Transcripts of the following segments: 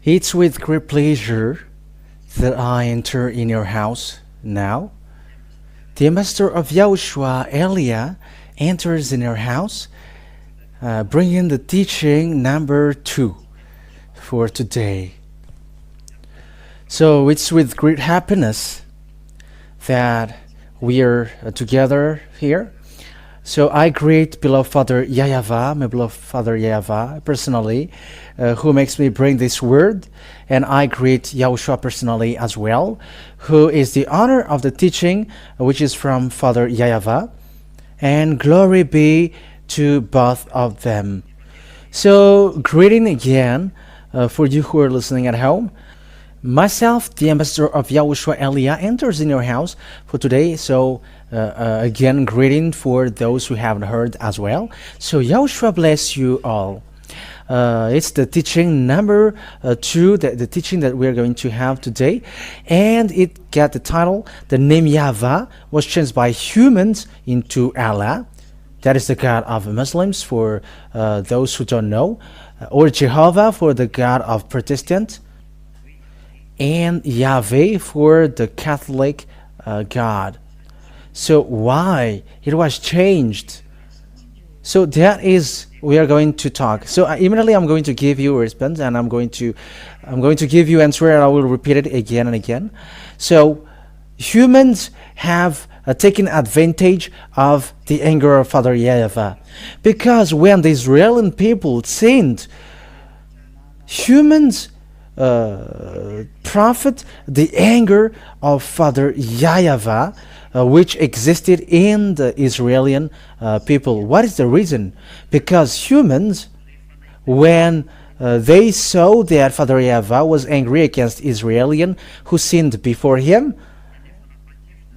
It's with great pleasure that I enter in your house now. The ambassador of YAHOSHUAH, YAH, enters in your house, bringing the teaching number 2 for today. So it's with great happiness that we are together here. So I greet beloved Father YAH YAHVAH, my beloved Father YAHVAH personally, who makes me bring this word, and I greet YAHOSHUAH personally as well, who is the honor of the teaching, which is from Father YAH YAHVAH, and glory be to both of them. So greeting again for you who are listening at home. Myself, the ambassador of YAHOSHUAH, YAH, enters in your house for today. So again, greeting for those who haven't heard as well. So YAHOSHUAH bless you all. It's the teaching number 2, the teaching that we're going to have today, and it got the title, the name Yava was changed by humans into Allah. That is the God of Muslims for those who don't know, or Jehovah for the God of Protestant, and Yahveh for the Catholic God. So why it was changed? So that is we are going to talk. So immediately I'm going to give you a response, and I'm going to give you answer, and I will repeat it again and again. So humans have taken advantage of the anger of Father Yava, because when the Israeli people sinned, humans profit the anger of Father Yahveh, which existed in the Israeli people. What is the reason? Because humans, when they saw that Father Yahveh was angry against Israelian who sinned before him,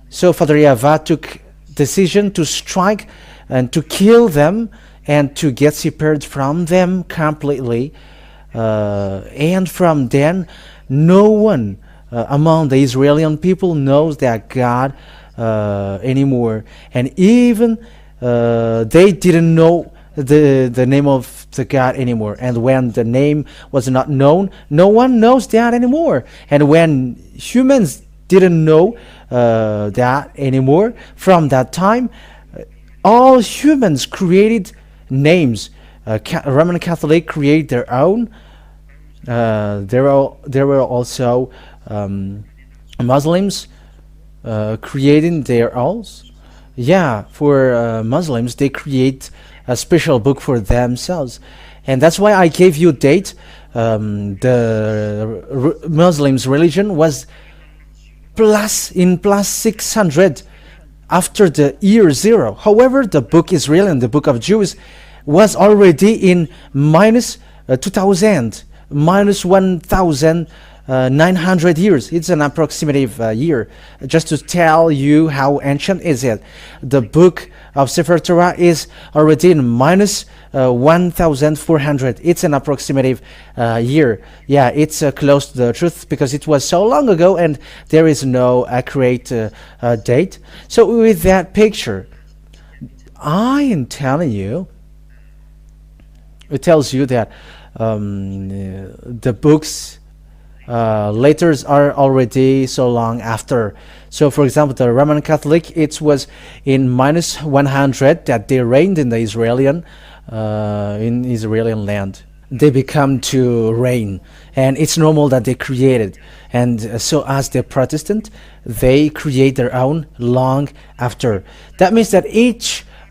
so Father Yahveh took decision to strike and to kill them and to get separated from them completely. And from then, no one among the Israeli people knows that God anymore, and even they didn't know the name of the God anymore. And when the name was not known, no one knows that anymore. And when humans didn't know that anymore, from that time, all humans created names. Roman Catholic create their own. There were also Muslims creating their own. Yeah, for Muslims, they create a special book for themselves, and that's why I gave you a date. The Muslims' religion was plus 600 after the year 0. However, the book Israel and the book of Jews was already in minus 2000, minus 1900 years. It's an approximative year, just to tell you how ancient is it. The book of Sefer Torah is already in minus 1400. It's an approximative year. Yeah, it's close to the truth because it was so long ago and there is no accurate date. So with that picture, I am telling you, it tells you that the books letters are already so long after. So for example, the Roman Catholic, it was in minus 100 that they reigned in the Israeli land. They become to reign, and it's normal that they created. And so as the Protestant, they create their own long after. That means that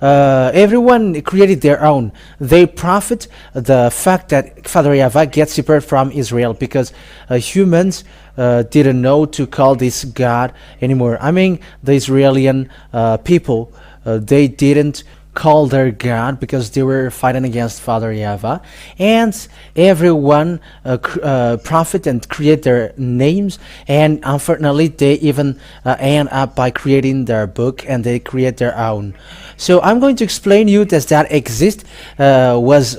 everyone created their own. They profit the fact that Father Yava gets separated from Israel because humans didn't know to call this God anymore. I mean, the Israeli people, they didn't call their God because they were fighting against Father Yava, and everyone profit and create their names, and unfortunately they even end up by creating their book, and they create their own. So I'm going to explain you that exist was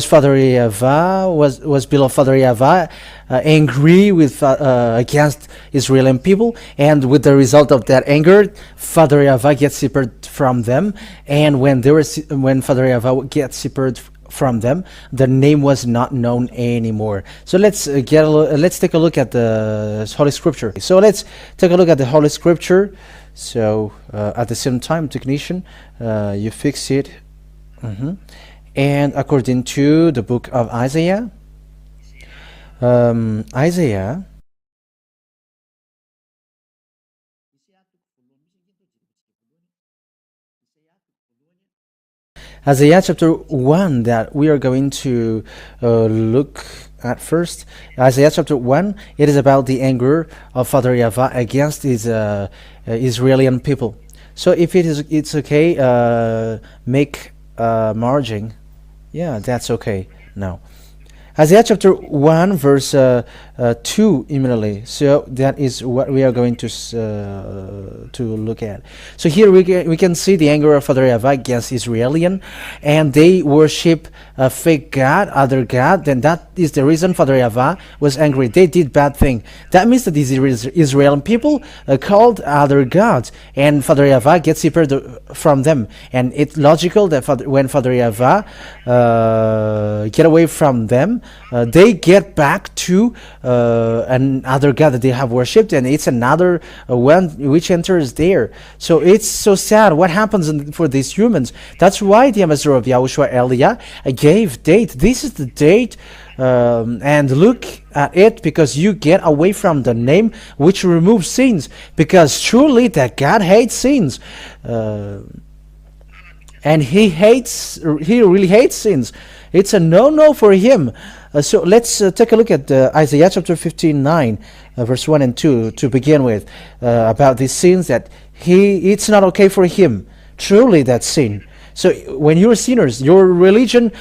Father Yava, was beloved Father Yava angry with against Israeli people, and with the result of that anger, Father Yava gets separated from them. And when Father Yava gets separated from them, the name was not known anymore. So let's take a look at the Holy Scripture. So let's take a look at the Holy Scripture. So at the same time, technician, you fix it. And according to the book of Isaiah, Isaiah chapter 1 that we are going to look at first. Isaiah chapter 1, it is about the anger of Father Yava against his Israeli people. So if it's okay, make margin. Yeah, that's okay now. Isaiah chapter 1 verse 2 immediately. So that is what we are going to look at. So here we can see the anger of Father Yava against Israelian, and they worship a fake god, other god. Then that is the reason Father Yava was angry. They did bad thing. That means that these Israeli people called other gods, and Father Yava gets separated from them. And it's logical that when Father Yava get away from them, they get back to another god that they have worshipped, and it's another one which enters there. So it's so sad what happens for these humans. That's why the ambassador of YAHOSHUAH Elia gave date. This is the date, and look at it, because you get away from the name which removes sins, because truly that God hates sins. And he really hates sins. It's a no-no for him. So let's take a look at Isaiah chapter 59, verse 1 and 2 to begin with, about these sins that it's not okay for him. Truly that sin. So when you're sinners, your religion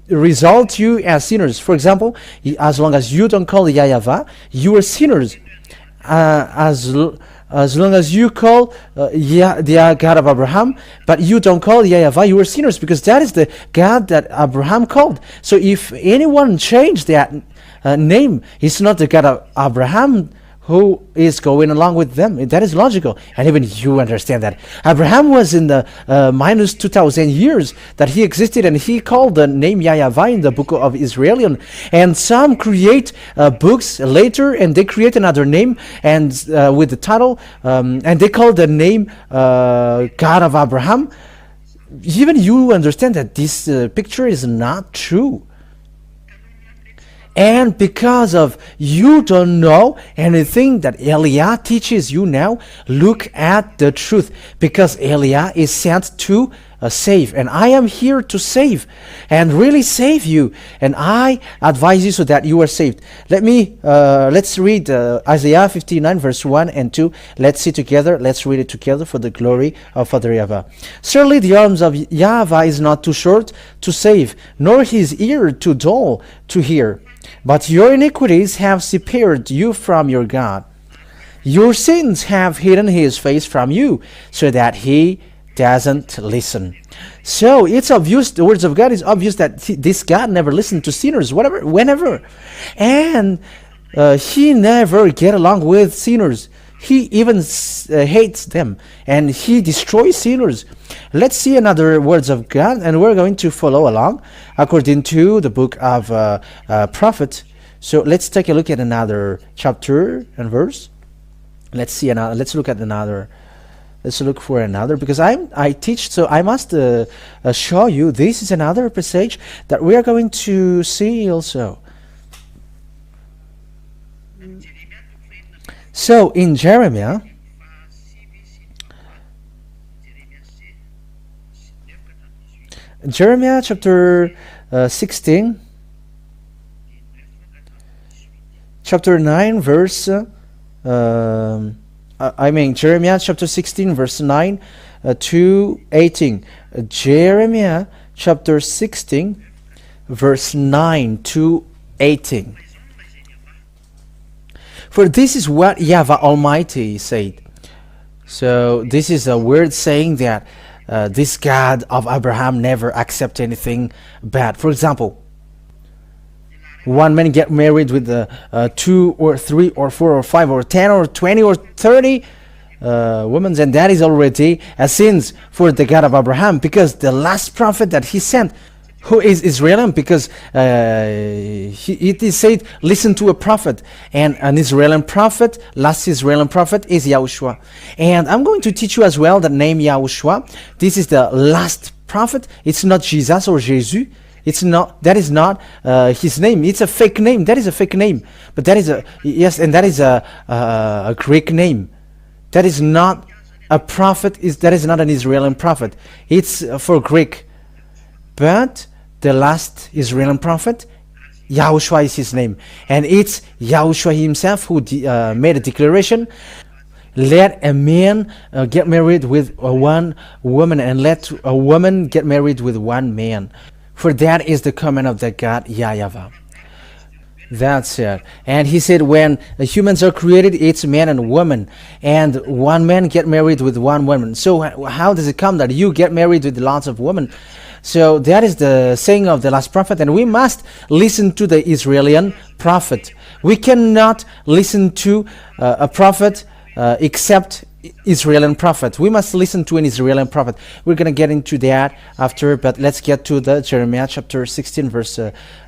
results you as sinners. For example, as long as you don't call Yahveh, you are sinners. As long as you call the God of Abraham, but you don't call Yahveh, you are sinners, because that is the God that Abraham called. So if anyone changed that name, it's not the God of Abraham who is going along with them. That is logical, and even you understand that. Abraham was in the minus 2,000 years that he existed, and he called the name Yahveh in the book of Israelian. And some create books later, and they create another name and with the title, and they call the name God of Abraham. Even you understand that this picture is not true. And because of you don't know anything that Elia teaches you now, look at the truth. Because Elia is sent to save, and I am here to save and really save you. And I advise you so that you are saved. Let's read Isaiah 59 verse 1 and 2. Let's see together. Let's read it together for the glory of Father Yava. Surely the arms of Yahveh is not too short to save, nor his ear too dull to hear. But your iniquities have separated you from your God. Your sins have hidden his face from you, so that he doesn't listen. So it's obvious, the words of God is obvious, that this God never listened to sinners, whenever. And he never get along with sinners. He even hates them, and he destroys sinners. Let's see another words of God, and we're going to follow along according to the book of prophet. So let's take a look at another chapter and verse. Let's look at another. Let's look for another, because I teach, so I must show you. This is another passage that we are going to see also. So in Jeremiah chapter 16, chapter 9 verse Jeremiah chapter 16 verse 9 to 18. Jeremiah chapter 16 verse 9 to 18. For this is what Yahveh Almighty said. So this is a weird saying that this God of Abraham never accept anything bad. For example, one man get married with 2 or 3 or 4 or 5 or 10 or 20 or 30 women, and that is already a sin for the God of Abraham, because the last prophet that he sent Who is Israeli? Because it is said, listen to a prophet. And an Israeli prophet, last Israeli prophet, is Yahushua. And I'm going to teach you as well the name Yahushua. This is the last prophet. It's not Jesus or Jesus. It's not. That is not his name. It's a fake name. That is a fake name. But that is a yes, and that is a Greek name. That is not a prophet. That is not an Israeli prophet. It's for Greek. But the last Israeli prophet, Yahushua is his name, and it's Yahushua himself who made a declaration. Let a man get married with one woman, and let a woman get married with one man. For that is the command of the God, YAH YAHVAH. That's it. And he said, when humans are created, it's man and woman, and one man get married with one woman. So how does it come that you get married with lots of women? So that is the saying of the last prophet, and we must listen to the Israeli prophet. We cannot listen to a prophet except Israeli prophet. We must listen to an Israeli prophet. We're going to get into that after, but let's get to the Jeremiah chapter 16 verse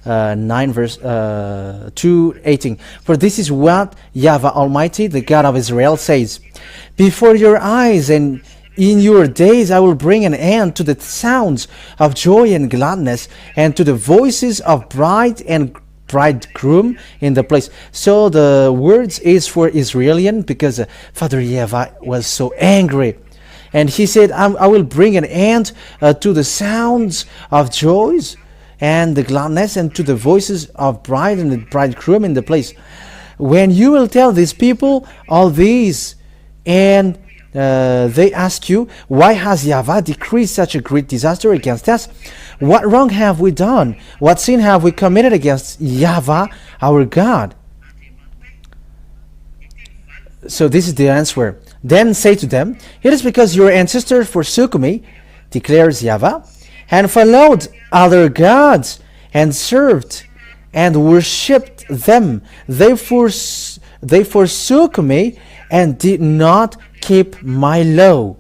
9 verse 2:18. For this is what Yahweh Almighty, the God of Israel, says: before your eyes and in your days I will bring an end to the sounds of joy and gladness, and to the voices of bride and bridegroom in the place. So the words is for Israeli, because Father Yava was so angry, and he said, I will bring an end to the sounds of joys and the gladness, and to the voices of bride and the bridegroom in the place. When you will tell these people all these, and they ask you, why has Yahweh decreed such a great disaster against us? What wrong have we done? What sin have we committed against Yahweh, our God? So this is the answer. Then say to them, it is because your ancestors forsook me, declares Yahweh, and followed other gods, and served and worshipped them. They forsook me, and did not keep my law.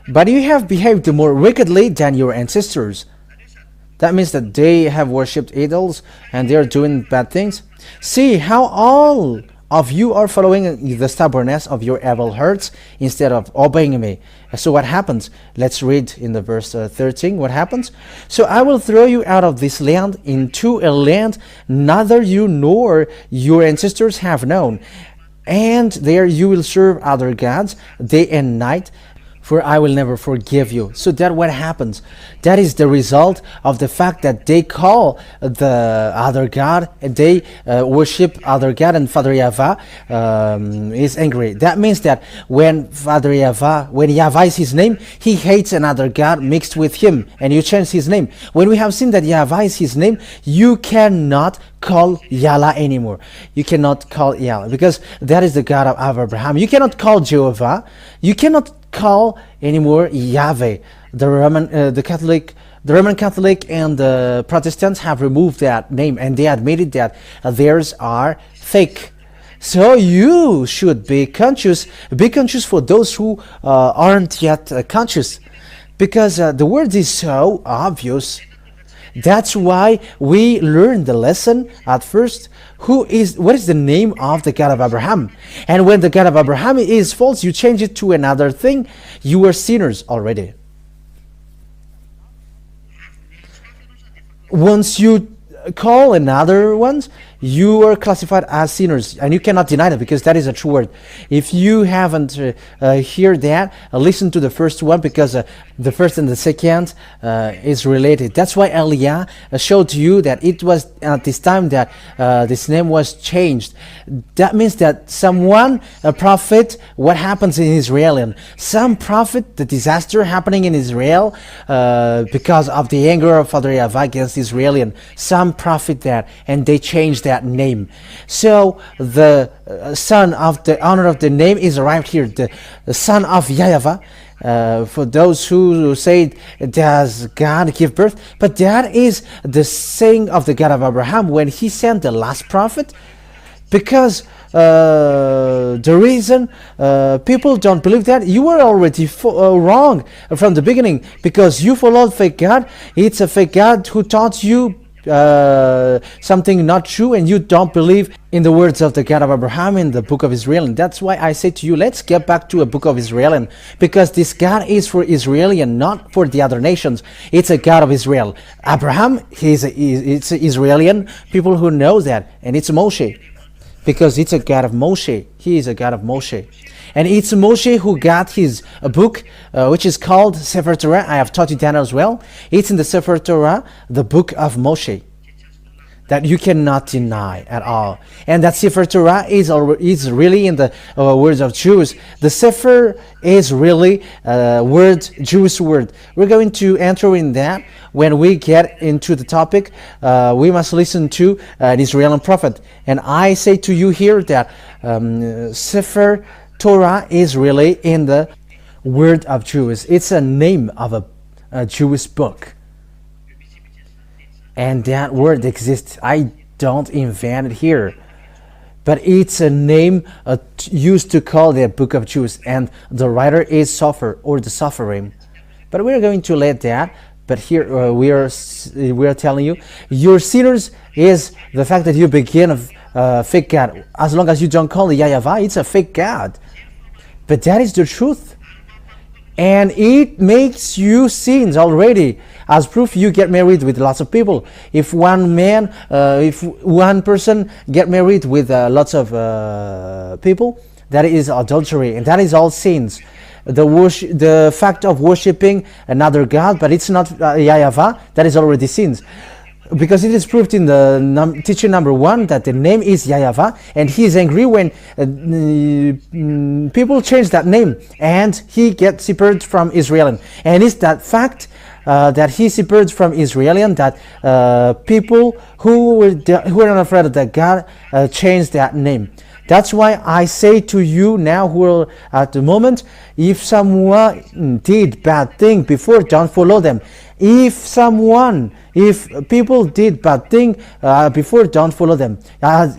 But you have behaved more wickedly than your ancestors. That means that they have worshipped idols and they are doing bad things. See how all of you are following the stubbornness of your evil hearts instead of obeying me. So what happens? Let's read in the verse 13 what happens. So I will throw you out of this land into a land neither you nor your ancestors have known, and there you will serve other gods day and night, for I will never forgive you. So that what happens? That is the result of the fact that they call the other God, and they worship other God, and Father Yahvah is angry. That means that when Yahvah is his name, he hates another God mixed with him, and you change his name. When we have seen that Yahvah is his name, you cannot call Yahlah anymore. You cannot call Yahlah, because that is the God of Abraham. You cannot call Jehovah. You cannot call anymore Yahveh. The Roman Catholic and the Protestants have removed that name, and they admitted that theirs are fake. So you should be conscious. Be conscious for those who aren't yet conscious, because the word is so obvious. That's why we learn the lesson at first. What is the name of the God of Abraham? And when the God of Abraham is false, you change it to another thing. You are sinners already. Once you call another ones, you are classified as sinners, and you cannot deny that, because that is a true word. If you haven't heard that, listen to the first one, because the first and the second is related. That's why Eliah showed to you that it was at this time that this name was changed. That means that someone, a prophet, what happens in Israel, some prophet, the disaster happening in Israel because of the anger of Father Yahvah against Israel, some prophet that, and they changed that name. So the son of the honor of the name is arrived here, the son of Yahvah. For those who say, does God give birth? But that is the saying of the God of Abraham when he sent the last prophet Because the reason people don't believe that, you were already wrong from the beginning, because you followed fake God. It's a fake God who taught you something not true, and you don't believe in the words of the God of Abraham in the book of Israel. And that's why I say to you, let's get back to a book of Israel, and because this God is for Israel and not for the other nations. It's a God of Israel. Abraham, it's Israeli people who know that, and it's Moshe, because it's a God of Moshe. He is a God of Moshe. And it's Moshe who got his book, which is called Sefer Torah. I have taught you that as well. It's in the Sefer Torah, the book of Moshe, that you cannot deny at all. And that Sefer Torah is really in the words of Jews. The Sefer is really Jewish word. We're going to enter in that when we get into the topic. We must listen to an Israeli prophet. And I say to you here that Sefer Torah is really in the word of Jews. It's a name of a Jewish book. And that word exists. I don't invent it here. But it's a name used to call the book of Jews. And the writer is Sofer, or the Sopherim. But we're going to let that. But here we are telling you, your sinners is the fact that you begin a fake God. As long as you don't call it YAH YAHVAH, it's a fake God. But that is the truth. And it makes you sins already. As proof, you get married with lots of people. If one person get married with lots of people, that is adultery, and that is all sins. The fact of worshiping another God, but it's not YAH YAHVAH, that is already sins. Because it is proved in the teaching number 1 that the name is YAH YAHVAH, and he is angry when people change that name, and he gets separated from Israel. And it's that fact that he separated from Israel, that people who were not afraid that God changed that name. That's why I say to you now, who are at the moment, if someone did bad thing before, don't follow them. If people did bad thing before, don't follow them.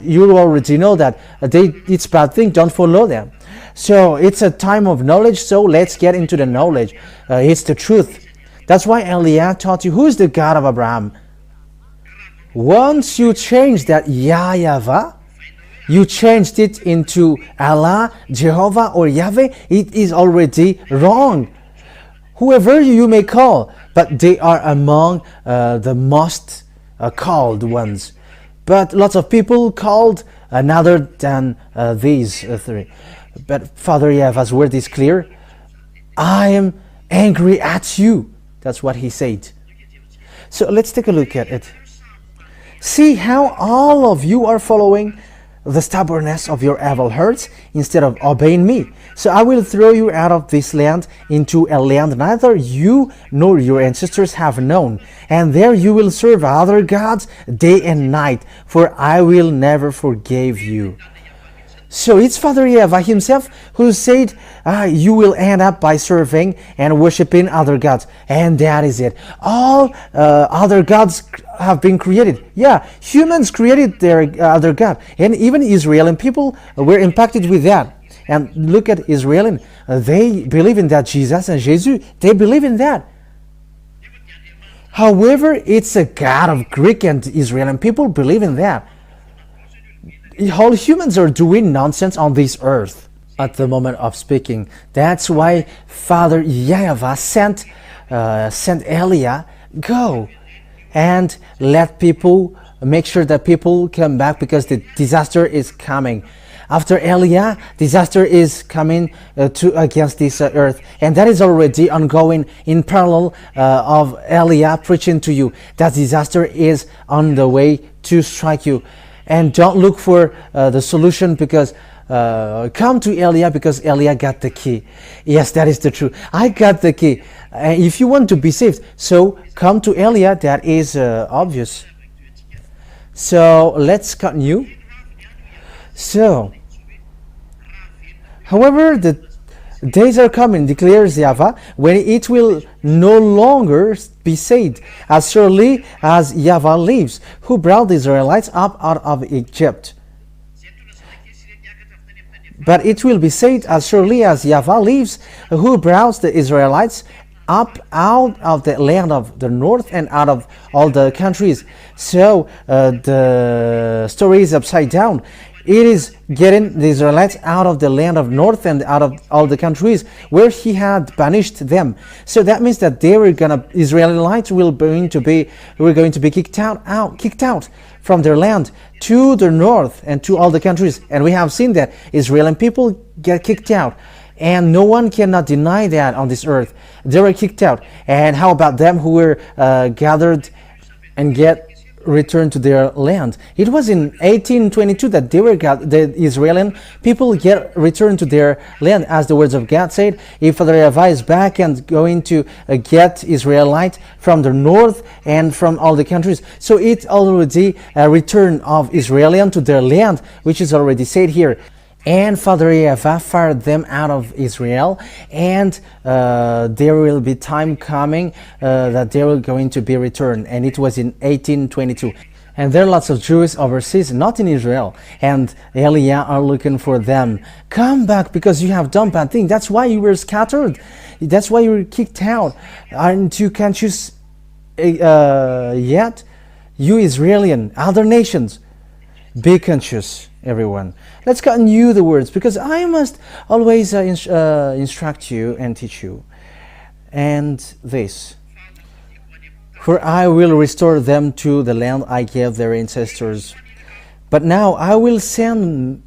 You already know that it's bad thing, don't follow them. So it's a time of knowledge, so let's get into the knowledge. It's the truth. That's why Eliah taught you, who is the God of Abraham? Once you change that YAH YAHVAH, you changed it into Allah, Jehovah, or Yahveh, it is already wrong. Whoever you may call, but they are among the most called ones. But lots of people called another than these three. But Father YAHVAH's word is clear. I am angry at you. That's what he said. So let's take a look at it. See how all of you are following the stubbornness of your evil hearts instead of obeying me. So I will throw you out of this land into a land neither you nor your ancestors have known, and there you will serve other gods day and night, for I will never forgive you. So it's Father YAHVAH himself who said you will end up by serving and worshiping other gods, and that is it. All other gods have been created. Yeah, humans created their other god, and even Israeli people were impacted with that. And look at Israel, they believe in that Jesus and Jesus, they believe in that. However, it's a god of Greek and Israeli people believe in that. All humans are doing nonsense on this earth at the moment of speaking. That's why Father YAHH YAHVAH sent Eliah, go and let people, make sure that people come back, because the disaster is coming. After Eliah, disaster is coming against this earth, and that is already ongoing in parallel of Eliah preaching to you. That disaster is on the way to strike you. And don't look for the solution, because come to Eliah, because Eliah got the key. Yes, that is the truth. I got the key. If you want to be saved, so come to Eliah. That is obvious. So let's continue. So, however, the days are coming, declares YAHVAH, when it will no longer be said, as surely as YAHVAH lives, who brought the Israelites up out of Egypt. But it will be said, as surely as Yahveh lives, who brought the Israelites up out of the land of the north and out of all the countries. So the story is upside down. It is getting the Israelites out of the land of north and out of all the countries where he had banished them. So that means that Israelites were going to be kicked out from their land to the north and to all the countries. And we have seen that Israeli people get kicked out. And no one cannot deny that on this earth. They were kicked out. And how about them who were gathered and get returned to their land? It was in 1822 that the Israeli people get returned to their land, as the words of God said. If Father Yahveh is back and going to get Israelites from the north and from all the countries, so it's already a return of Israelians to their land, which is already said here. And Father Yahveh fired them out of Israel, and there will be time coming that they were going to be returned, and it was in 1822. And there are lots of Jews overseas, not in Israel, and Eliah are looking for them. Come back, because you have done bad things. That's why you were scattered. That's why you were kicked out. Aren't you conscious yet? You Israeli, other nations, be conscious, everyone. Let's continue the words, because I must always instruct you and teach you. And this, for I will restore them to the land I gave their ancestors. But now I will send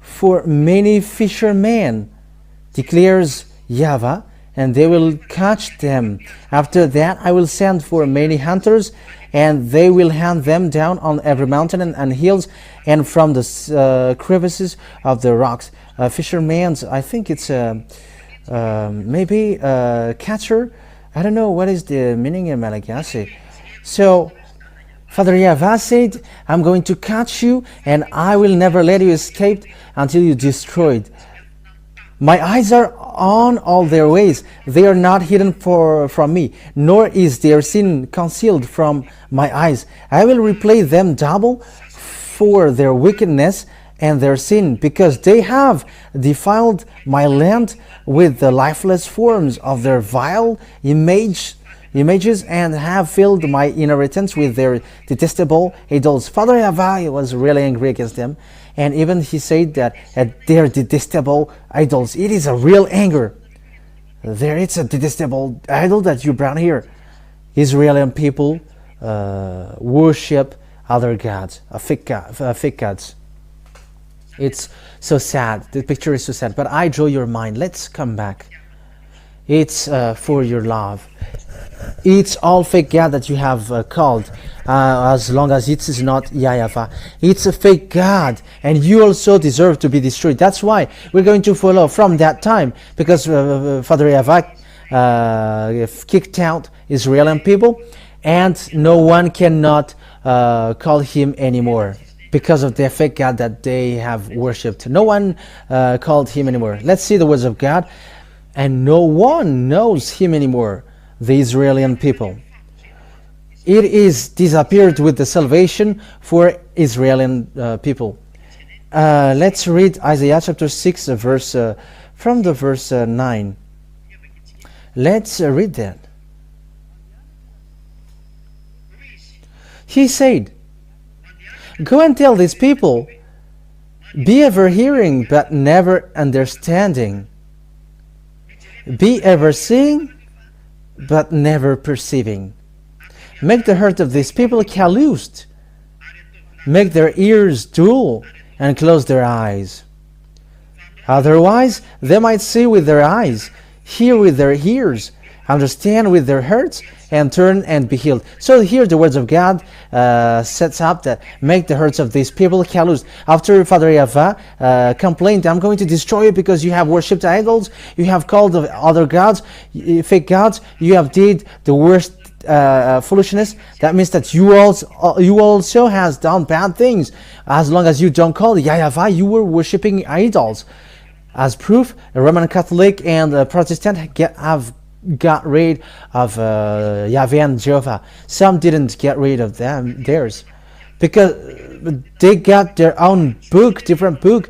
for many fishermen, declares Yava, and they will catch them. After that I will send for many hunters, and they will hunt them down on every mountain and hills, and from the crevices of the rocks. Fishermen, I think it's maybe a catcher. I don't know what is the meaning in Malagasy. So Father Yahveh said, I'm going to catch you, and I will never let you escape until you destroyed. My eyes are on all their ways. They are not hidden from me, nor is their sin concealed from my eyes. I will repay them double for their wickedness and their sin, because they have defiled my land with the lifeless forms of their vile images, and have filled my inheritance with their detestable idols. Father Yahveh was really angry against them, and even he said that at their detestable idols, it is a real anger. There, it's a detestable idol that you brought here. Israeli people worship other gods, fake gods. It's so sad. The picture is so sad. But I draw your mind. Let's come back. It's for your love. It's all fake God that you have called, as long as it is not Yahveh. It's a fake God, and you also deserve to be destroyed. That's why we're going to follow from that time, because Father Yahveh kicked out Israeli people, and no one cannot call him anymore because of the fake God that they have worshipped. No one called him anymore. Let's see the words of God. And no one knows him anymore, the Israeli people. It is disappeared with the salvation for Israeli people. Let's read Isaiah chapter 6, from the verse 9. Let's read that. He said, go and tell these people, be ever hearing but never understanding. Be ever seeing but never perceiving. Make the heart of these people calloused. Make their ears dull and close their eyes. Otherwise they might see with their eyes, hear with their ears, understand with their hearts, and turn and be healed. So here the words of God sets up that make the hearts of these people callous. After Father Yahveh complained, I'm going to destroy you because you have worshipped idols, you have called other gods, fake gods, you have did the worst foolishness. That means that you also has done bad things. As long as you don't call Yahveh, you were worshipping idols. As proof, a Roman Catholic and a Protestant have got rid of Yahveh and Jehovah. Some didn't get rid of theirs, because they got their own book, different book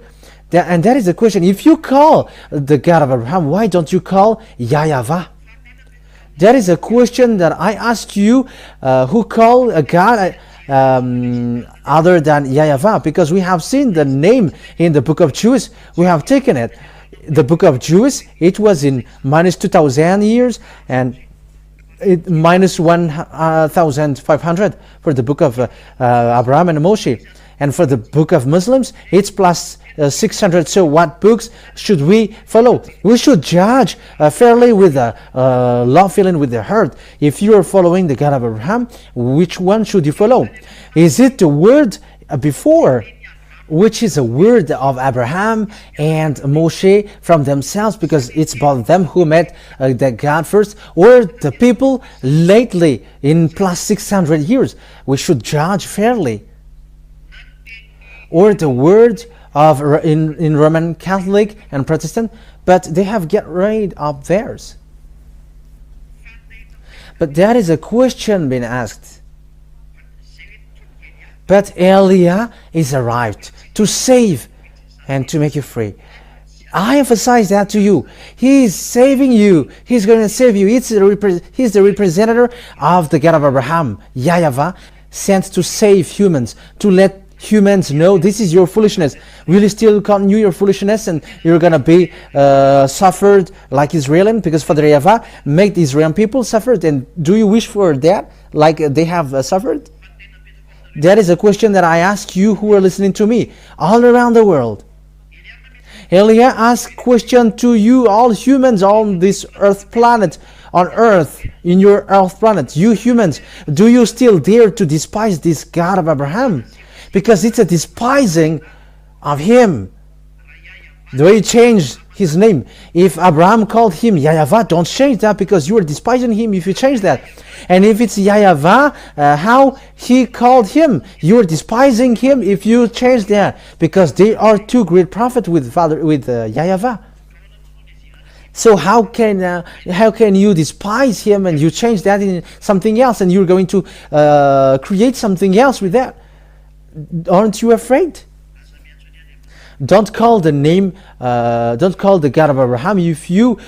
And that is the question. If you call the God of Abraham, why don't you call YAH YAHVAH? That is a question that I ask you, who call a God other than YAH YAHVAH, because we have seen the name in the book of Judas. We have taken it. The book of Judas, it was in minus 2,000 years, and it minus 1,500 for the book of Abraham and Moshe. And for the book of Muslims, it's plus 600. So what books should we follow? We should judge fairly with the law, feeling with the heart. If you are following the God of Abraham, which one should you follow? Is it the word before, which is a word of Abraham and Moshe from themselves, because it's about them who met the God first, or the people lately in plus 600 years? We should judge fairly. Or the word of in Roman Catholic and Protestant, but they have get rid of theirs. But that is a question being asked. But Eliah is arrived to save and to make you free. I emphasize that to you. He is saving you. He's going to save you. He's the representative of the God of Abraham, YAH YAHVAH, sent to save humans, to let humans know this is your foolishness. Will you still continue your foolishness, and you're gonna be suffered like Israel? Because Father Yava made the Israeli people suffered, and do you wish for that, like they have suffered? That is a question that I ask you who are listening to me all around the world. Eliah asked question to you, all humans on this earth planet, on earth, in your earth planet, you humans, do you still dare to despise this God of Abraham? Because it's a despising of him. The way he changed his name. If Abraham called him YAH YAHVAH, don't change that, because you are despising him if you change that. And if it's YAH YAHVAH, how he called him, you are despising him if you change that, because they are two great prophets with YAH YAHVAH. So how can you despise him and you change that in something else, and you're going to create something else with that? Aren't you afraid? Don't call the name, don't call the God of Abraham if you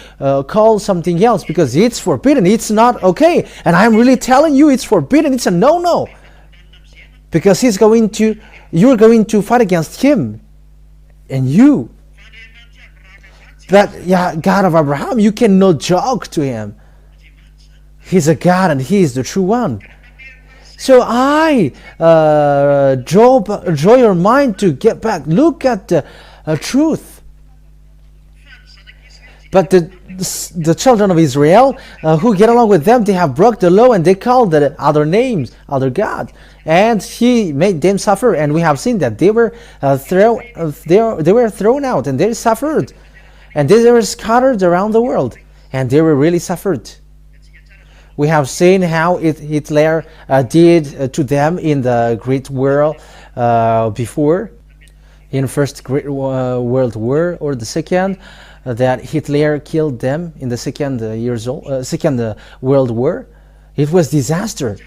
call something else, because it's forbidden. It's not okay. And I'm really telling you, it's forbidden. It's a no-no. Because you're going to fight against him and you. But yeah, God of Abraham, you cannot joke to him. He's a God and he is the true one. So I draw your mind to get back. Look at the truth. But the children of Israel who get along with them, they have broke the law and they call the other names, other gods, and he made them suffer. And we have seen that they were thrown out and they suffered, and they were scattered around the world, and they were really suffered. We have seen how Hitler did to them in the Great War before, in First Great World War or the Second, that Hitler killed them in the Second World War. It was disaster.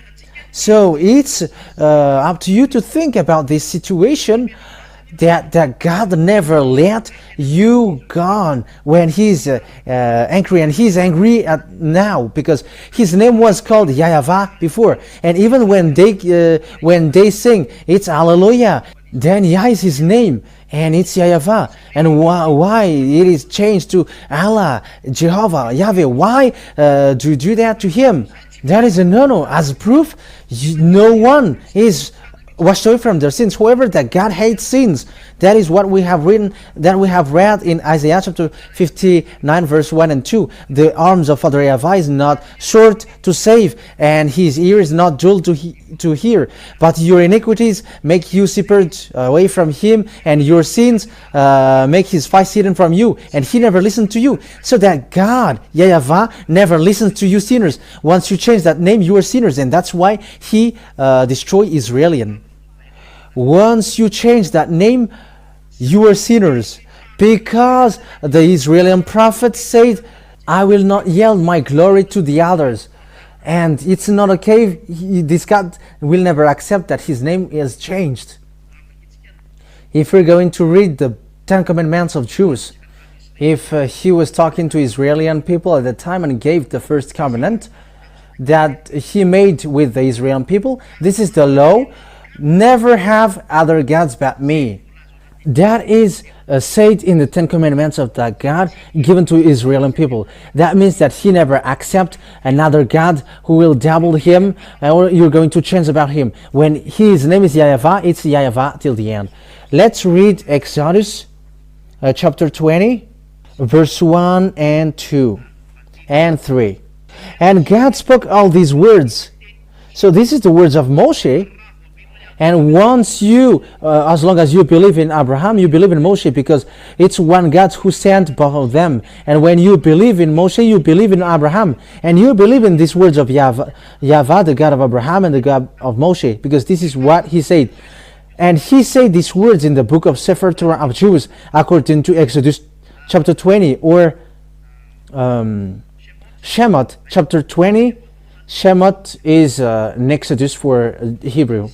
So it's up to you to think about this situation, that God never let you gone when he's angry, and he's angry at now because his name was called YAH YAHVAH before, and even when they sing it's Hallelujah, then Yah is his name and it's YAH YAHVAH. And why it is changed to Allah, Jehovah, Yahveh? Why do you do that to him? That is a no-no. As proof, no one is washed away from their sins. However, that God hates sins. That is what we have written, that we have read in Isaiah chapter 59 verse 1 and 2. The arms of Father Yava is not short to save, and his ear is not dull to hear. But your iniquities make you separate away from him, and your sins make his face hidden from you, and he never listened to you. So that God, YAH YAHVAH, never listens to you sinners. Once you change that name, you are sinners, and that's why he destroyed Israelian. Once you change that name, you are sinners, because the Israeli prophet said, I will not yield my glory to the others. And it's not okay. This God will never accept that his name is changed. If we're going to read the Ten Commandments of Jews. If he was talking to Israeli people at the time and gave the first covenant that he made with the Israeli people, this is the law: never have other gods but me. That is said in the Ten Commandments of that God given to Israeli people. That means that he never accept another God who will double him, or you're going to change about him. When his name is Yahveh, it's Yahveh till the end. Let's read Exodus chapter 20, verse 1 and 2 and 3. And God spoke all these words. So this is the words of Moshe. And once you, as long as you believe in Abraham, you believe in Moshe, because it's one God who sent both of them. And when you believe in Moshe, you believe in Abraham. And you believe in these words of Yahveh, the God of Abraham and the God of Moshe, because this is what he said. And he said these words in the book of Sefer Torah of Jews, according to Exodus chapter 20, or Shemot chapter 20. Shemot is an Exodus for Hebrew.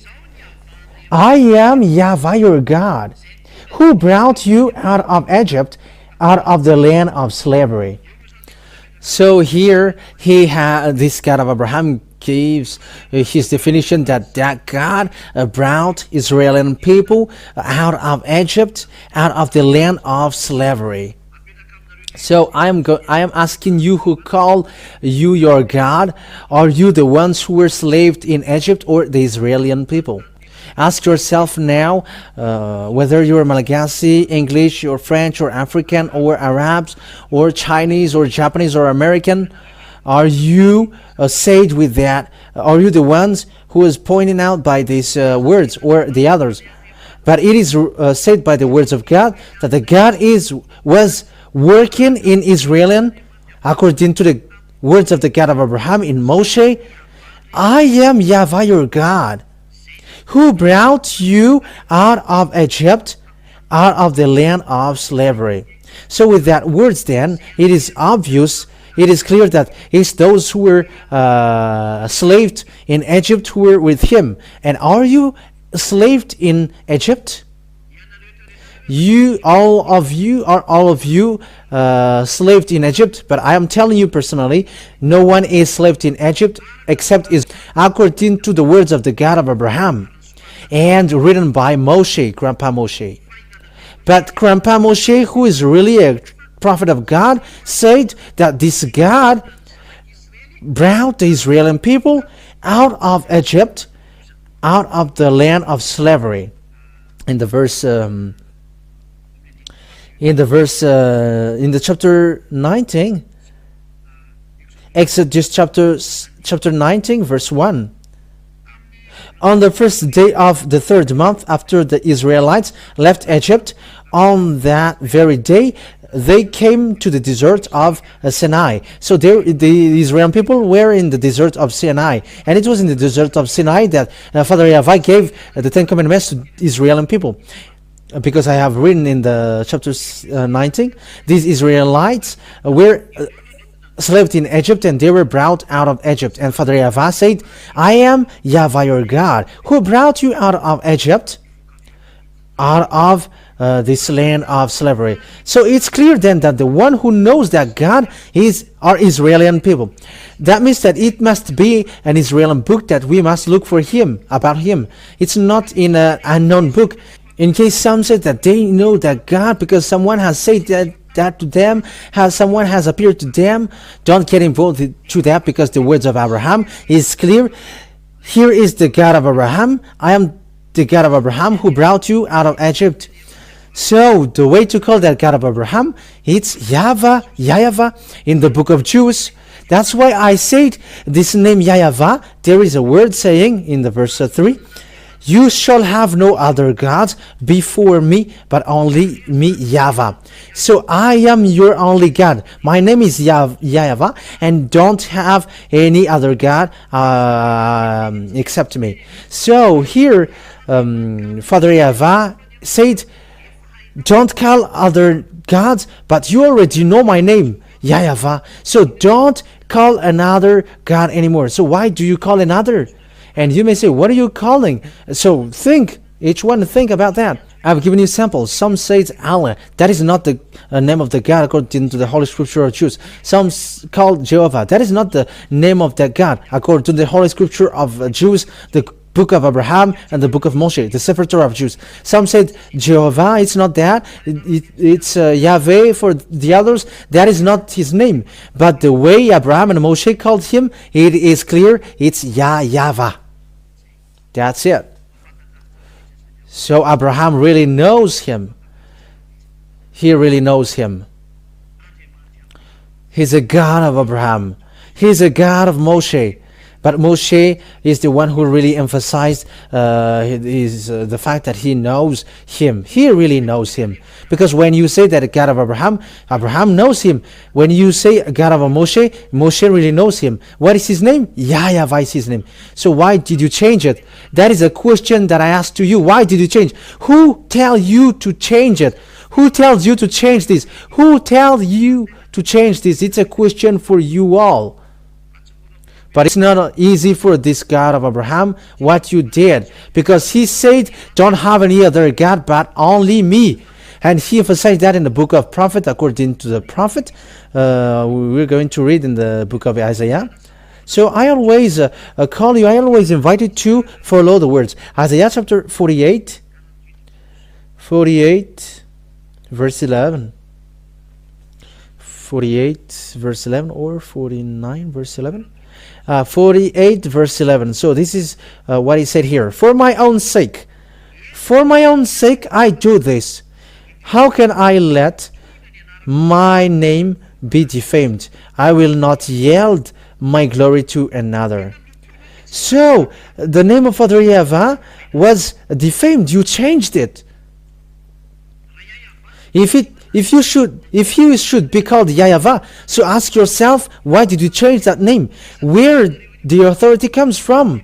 I am Yahveh your God, who brought you out of Egypt, out of the land of slavery. So here this God of Abraham gives his definition that God brought Israeli people out of Egypt, out of the land of slavery. So I am asking you, who call you your God? Are you the ones who were enslaved in Egypt, or the Israeli people? Ask yourself now, whether you're Malagasy, English, or French, or African, or Arabs, or Chinese, or Japanese, or American. Are you saved with that? Are you the ones who is pointing out by these words, or the others? But it is said by the words of God that the God was working in Israel according to the words of the God of Abraham in Moshe. I am Yahveh your God, who brought you out of Egypt, out of the land of slavery. So with that words then, it is obvious, it is clear that it's those who were slaved in Egypt who were with him. And are you slaved in Egypt? All of you slaved in Egypt, but I am telling you personally, no one is slaved in Egypt except is according to the words of the God of Abraham, and written by Moshe, Grandpa Moshe. But Grandpa Moshe, who is really a prophet of God, said that this God brought the Israeli people out of Egypt, out of the land of slavery. In the chapter 19, Exodus chapter 19, verse 1. On the first day of the third month after the Israelites left Egypt, on that very day they came to the desert of Sinai. So the Israeli people were in the desert of Sinai, and it was in the desert of Sinai that Father Yahveh gave the Ten Commandments to Israeli people. Because I have written in the chapter 19, these Israelites were slaved in Egypt, and they were brought out of Egypt. And Father Yahveh said, I am Yahveh your God, who brought you out of Egypt, out of this land of slavery. So it's clear then that the one who knows that God are Israeli people. That means that it must be an Israeli book that we must look for about him. It's not in an unknown book. In case some said that they know that God because someone has said that to them, someone has appeared to them, don't get involved to that, because the words of Abraham is clear. Here is the God of Abraham. I am the God of Abraham who brought you out of Egypt. So the way to call that God of Abraham, it's Yahveh in the book of Jews. That's why I said this name Yahveh. There is a word saying in the verse 3, you shall have no other gods before me, but only me, Yahveh. So I am your only God. My name is Yahveh, and don't have any other God except me. So here, Father Yahveh said, don't call other gods, but you already know my name, Yahveh. So don't call another God anymore. So why do you call another? And you may say, what are you calling? So each one think about that. I've given you samples. Some say it's Allah. That is not the name of the God according to the Holy Scripture of Jews. Some call Jehovah. That is not the name of that God according to the Holy Scripture of Jews, the book of Abraham and the book of Moshe, the Sefer Torah of Jews. Some said Jehovah. It's not that. It's Yahveh for the others. That is not his name. But the way Abraham and Moshe called him, it is clear. It's YAH YAHVAH. That's it. So Abraham really knows him. He really knows him. He's a God of Abraham. He's a God of Moshe. But Moshe is the one who really emphasized the fact that he knows him. He really knows him. Because when you say that a God of Abraham, Abraham knows him. When you say a God of Moshe, Moshe really knows him. What is his name? YAH YAHVAH is his name. So why did you change it? That is a question that I asked to you. Why did you change? Who tell you to change it? Who tells you to change this? Who tells you to change this? It's a question for you all. But it's not easy for this God of Abraham what you did, because he said, don't have any other God but only me. And he emphasized that in the book of prophet, according to the prophet. We're going to read in the book of Isaiah. So I always call you, I always invite you to follow the words. Isaiah chapter 48, verse 11. 48 verse 11 or 49 verse 11. 48 verse 11. So this is what he said here. For my own sake I do this. How can I let my name be defamed? I will not yield my glory to another. So the name of Father Yahvah was defamed. You changed it. If you should be called YAH YAHVAH, so ask yourself, why did you change that name? Where the authority comes from?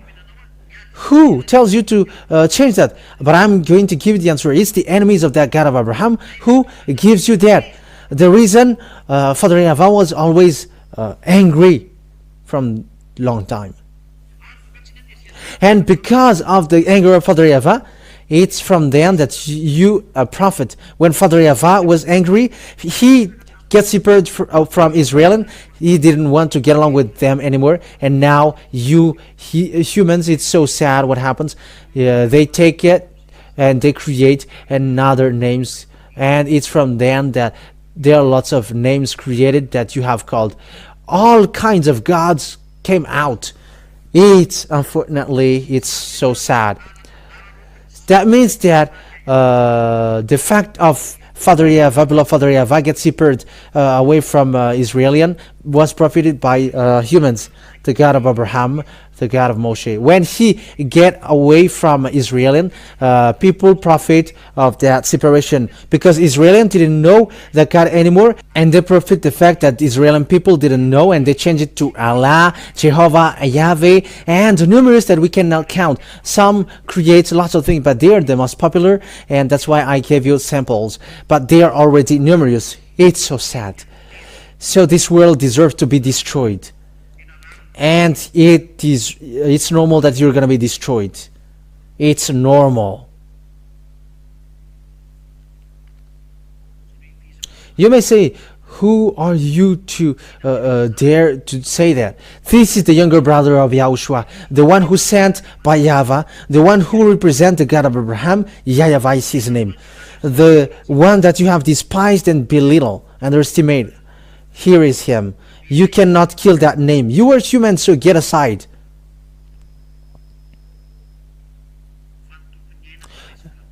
Who tells you to change that? But I'm going to give you the answer. It's the enemies of that God of Abraham who gives you that. The reason Father Yahvah was always angry from long time. And because of the anger of Father Yahvah, it's from them that you, a prophet, when Father Yahvah was angry, he gets separated from Israel, and he didn't want to get along with them anymore. And now humans, it's so sad what happens. They take it and they create another names, and it's from them that there are lots of names created that you have called. All kinds of gods came out. Unfortunately, it's so sad. That means that the fact of Father Yahvah, beloved Father Yahvah, gets separated away from Israelian was profited by humans, the God of Abraham, the God of Moshe. When he get away from Israelian, people profit of that separation, because Israelian didn't know the God anymore, and they profit the fact that Israelian people didn't know, and they changed it to Allah, Jehovah, Yahveh, and numerous that we cannot count. Some create lots of things, but they are the most popular, and that's why I gave you samples. But they are already numerous. It's so sad. So this world deserves to be destroyed. And it's normal that you're going to be destroyed. It's normal. You may say, who are you to dare to say that? This is the younger brother of YAHOSHUAH, the one who sent by Yahvah, the one who represents the God of Abraham. YAH YAHVAH is his name. The one that you have despised and belittled, underestimated. Here is him. You cannot kill that name. You are human, so get aside.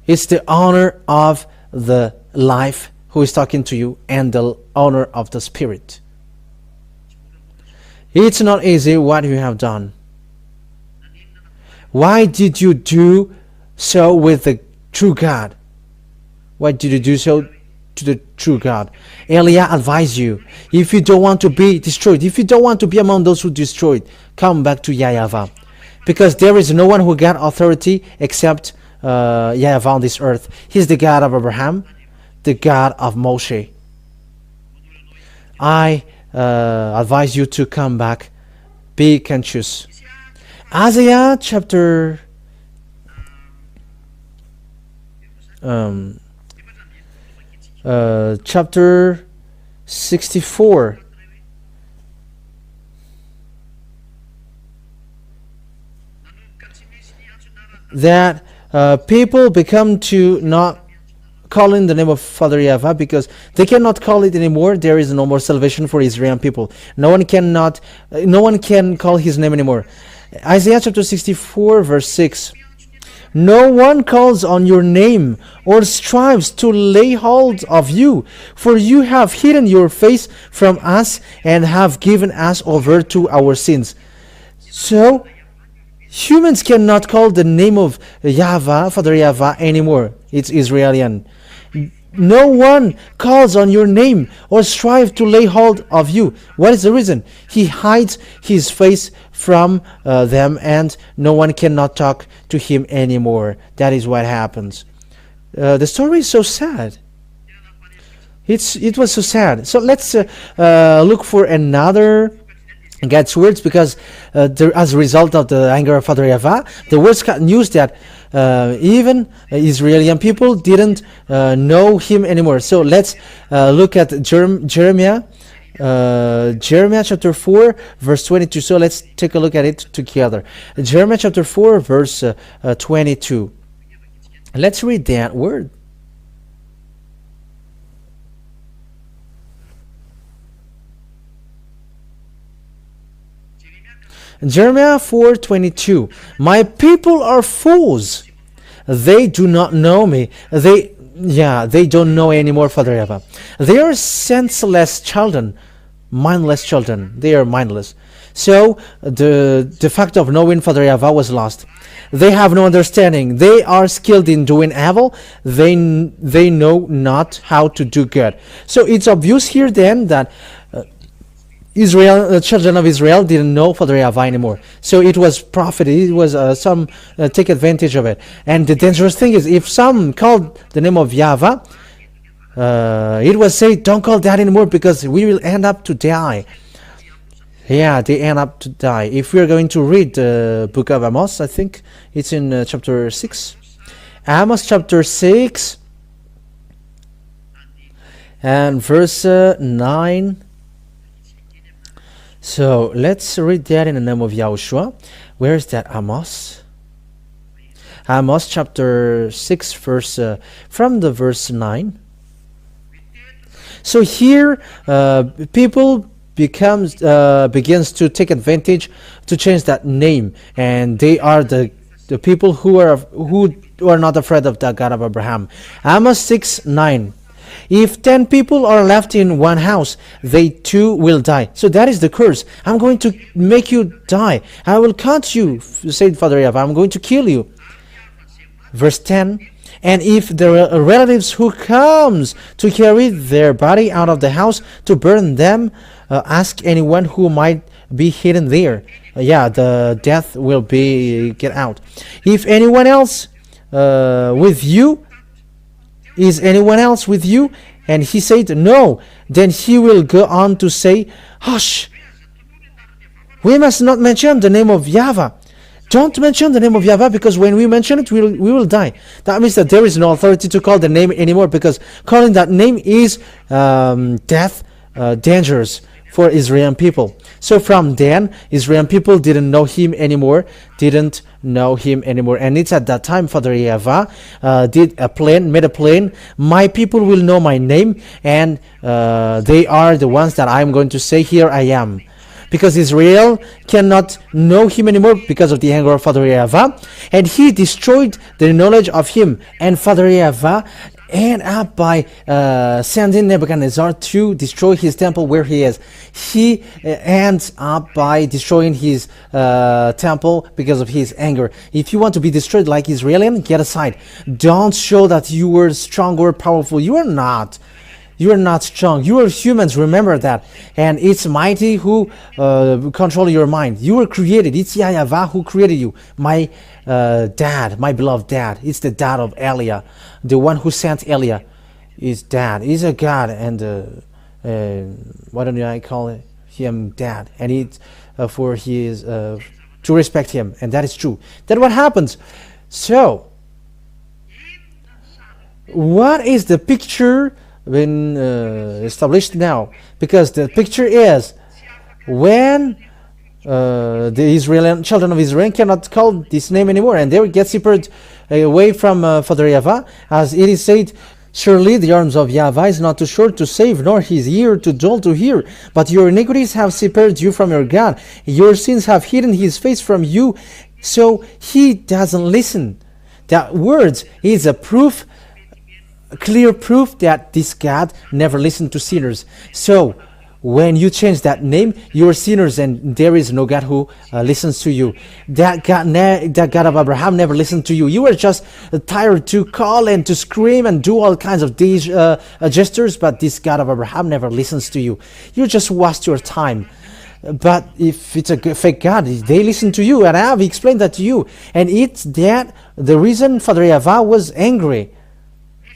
It's the owner of the life who is talking to you, and the owner of the spirit. It's not easy what you have done. Why did you do so with the true God? Why did you do so to the true God? Elia advised you, if you don't want to be destroyed, if you don't want to be among those who destroyed, come back to YAH YAHVAH, because there is no one who got authority except YAH YAHVAH on this earth. He's the God of Abraham, the God of Moshe. I advise you to come back. Be conscious. Isaiah chapter um, chapter 64. That people become to not calling the name of Father Yava because they cannot call it anymore. There is no more salvation for Israeli people. No one can call his name anymore. Isaiah chapter 64 verse 6. No one calls on your name or strives to lay hold of you, for you have hidden your face from us and have given us over to our sins. So humans cannot call the name of Yahveh, Father Yahveh anymore. It's Israelian. No one calls on your name or strive to lay hold of you. What is the reason? He hides his face from them, and no one cannot talk to him anymore. That is what happens. The story is so sad. It was so sad. So let's look for another God's words, because as a result of the anger of Father Yava, the words got news that even Israeli people didn't know him anymore. So let's look at Jeremiah chapter 4 verse 22. So let's take a look at it together. Jeremiah chapter 4 verse 22. Let's read that word. Jeremiah 4:22. My people are fools. They do not know me. They don't know anymore, Father Yava. They are senseless children, mindless children. They are mindless. So the fact of knowing Father Yava was lost. They have no understanding. They are skilled in doing evil. They know not how to do good. So it's obvious here then that the children of Israel didn't know Father Yahveh anymore. So it was prophet. It was some take advantage of it. And the dangerous thing is, if some called the name of Yahveh, it was say, don't call that anymore because we will end up to die. Yeah, they end up to die. If we are going to read the book of Amos, I think it's in chapter 6. Amos chapter 6 and verse 9. So let's read that in the name of Yahushua. Where is that? Amos? Amos chapter 6 verse from the verse 9. So here people begins to take advantage to change that name, and they are the people who are not afraid of the God of Abraham. Amos 6:9. If 10 people are left in one house, they too will die. So that is the curse. I'm going to make you die. I will cut you, said Father Yahveh. I'm going to kill you. Verse 10. And if the relatives who comes to carry their body out of the house to burn them, ask anyone who might be hidden there. The death will be get out. If anyone else with you, is anyone else with you? And he said, no. Then he will go on to say, hush, we must not mention the name of Yahveh. Don't mention the name of Yahveh, because when we mention it, we will die. That means that there is no authority to call the name anymore, because calling that name is death, dangerous for Israeli people. So from then, Israeli people didn't know him anymore. And it's at that time Father Yahveh made a plan. My people will know my name, and they are the ones that I'm going to say, here I am. Because Israel cannot know him anymore because of the anger of Father Yahveh, and he destroyed the knowledge of him. And Father Yahveh ended up by sending Nebuchadnezzar to destroy his temple where he is. He ends up by destroying his temple because of his anger. If you want to be destroyed like Israelian, get aside. Don't show that you were strong or powerful. You are not. You are not strong. You are humans. Remember that. And it's mighty who control your mind. You were created. It's Yahveh who created you. My dad, my beloved dad. It's the dad of Eliah. The one who sent Eliah is dad. He's a God, and why don't I call him dad? And it's for his to respect him, and that is true. Then what happens? So What is the picture been established now? Because the picture is when the Israeli children of Israel cannot call this name anymore, and they will get separated away from Father Yahveh, as it is said, surely the arms of Yahveh is not too short to save, nor his ear too dull to hear. But your iniquities have separated you from your God. Your sins have hidden his face from you, so he doesn't listen. That words is a proof, a clear proof that this God never listened to sinners. So when you change that name, you are sinners, and there is no God who listens to you. That God of Abraham never listened to you. You were just tired to call and to scream and do all kinds of these gestures, but this God of Abraham never listens to you. You just waste your time. But if it's a fake God, they listen to you, and I have explained that to you. And it's that the reason Father Yahveh was angry.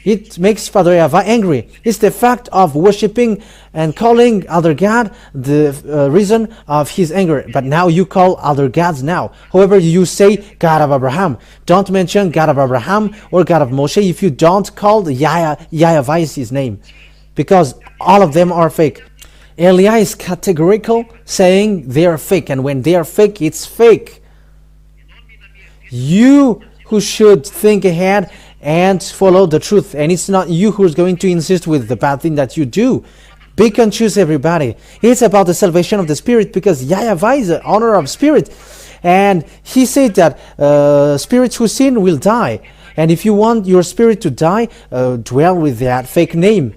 It makes Father Yahveh angry. It's the fact of worshipping and calling other God the reason of his anger. But now you call other gods now. However, you say God of Abraham. Don't mention God of Abraham or God of Moshe if you don't call the Yahveh is his name. Because all of them are fake. Eliah is categorical, saying they are fake. And when they are fake, it's fake. You who should think ahead and follow the truth, and it's not you who's going to insist with the bad thing that you do. Pick and choose, everybody. It's about the salvation of the spirit, because Yahveh is the honor of spirit, and he said that spirits who sin will die. And if you want your spirit to die, dwell with that fake name.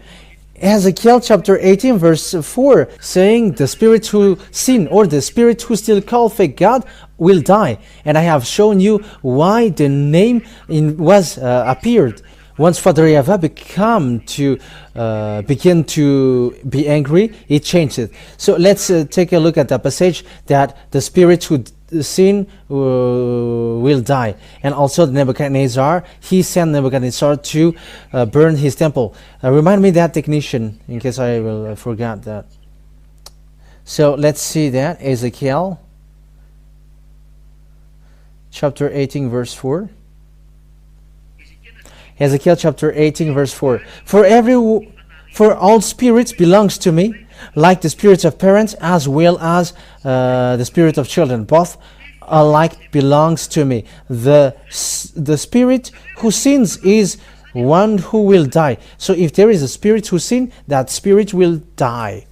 Ezekiel chapter 18 verse 4 saying the spirits who sin, or the spirits who still call fake God, will die. And I have shown you why the name was appeared. Once Father Yahveh begin to be angry, it changed it. So let's take a look at the passage that the spirits who sin will die. And also Nebuchadnezzar, he sent Nebuchadnezzar to burn his temple. Remind me that, technician, in case I will forget that. So let's see that. Ezekiel chapter 18 verse 4. Ezekiel chapter 18 verse 4. For all spirits belongs to me, like the spirits of parents as well as the spirit of children. Both alike belongs to me. The spirit who sins is one who will die. So if there is a spirit who sin, that spirit will die.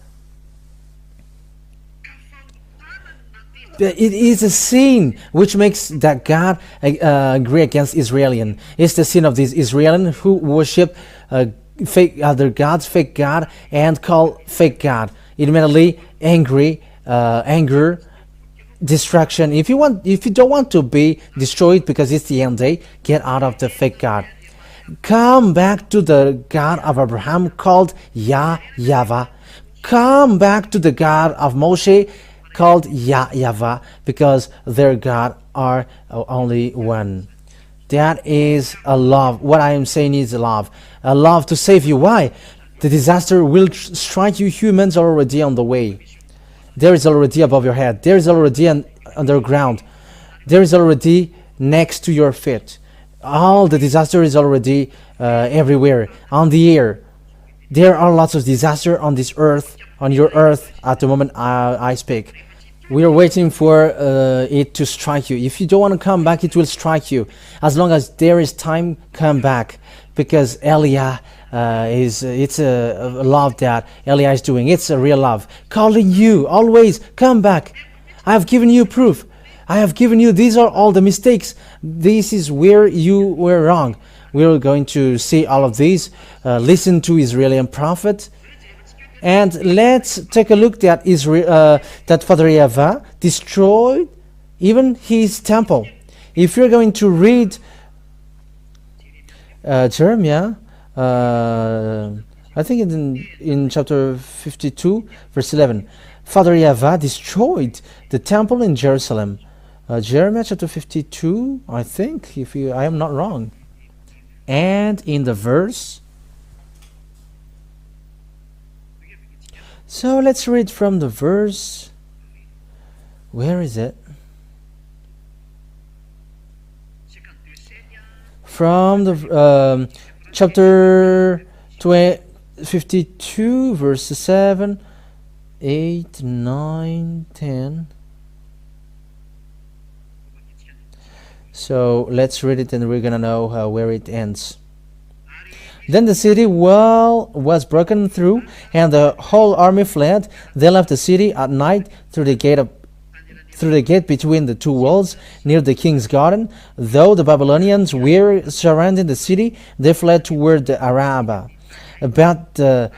It is a sin which makes that God agree against Israelian. It's the sin of these Israelian who worship fake other gods, fake God, and call fake God. Immediately anger, distraction. If you don't want to be destroyed because it's the end day, get out of the fake God. Come back to the God of Abraham called YAH YAHVAH. Come back to the God of Moshe called YAH YAHVAH, because their God are only one. That is a love. What I am saying is a love to save you. Why? The disaster will strike you. Humans are already on the way. There is already above your head. There is already underground. There is already next to your feet. All the disaster is already everywhere, on the air. There are lots of disaster on this earth, on your earth, at the moment I speak. We are waiting for it to strike you. If you don't want to come back, it will strike you. As long as there is time, come back. Because Eliah it's a love that Eliah is doing. It's a real love. Calling you, always, come back. I have given you proof. I have given you, these are all the mistakes. This is where you were wrong. We're going to see all of these. Listen to Israeli prophet. And let's take a look at that Father Yahveh destroyed even his temple. If you're going to read Jeremiah, I think in chapter 52, verse 11, Father Yahveh destroyed the temple in Jerusalem. Jeremiah chapter 52, I think, I am not wrong. And in the verse, so let's read from the verse. Where is it? From the chapter 52, verses 7, 8, 9, 10. So let's read it and we're gonna know where it ends. Then the city wall was broken through, and the whole army fled. They left the city at night through the gate between the two walls near the king's garden. Though the Babylonians were surrounding the city, they fled toward the Arabah. But the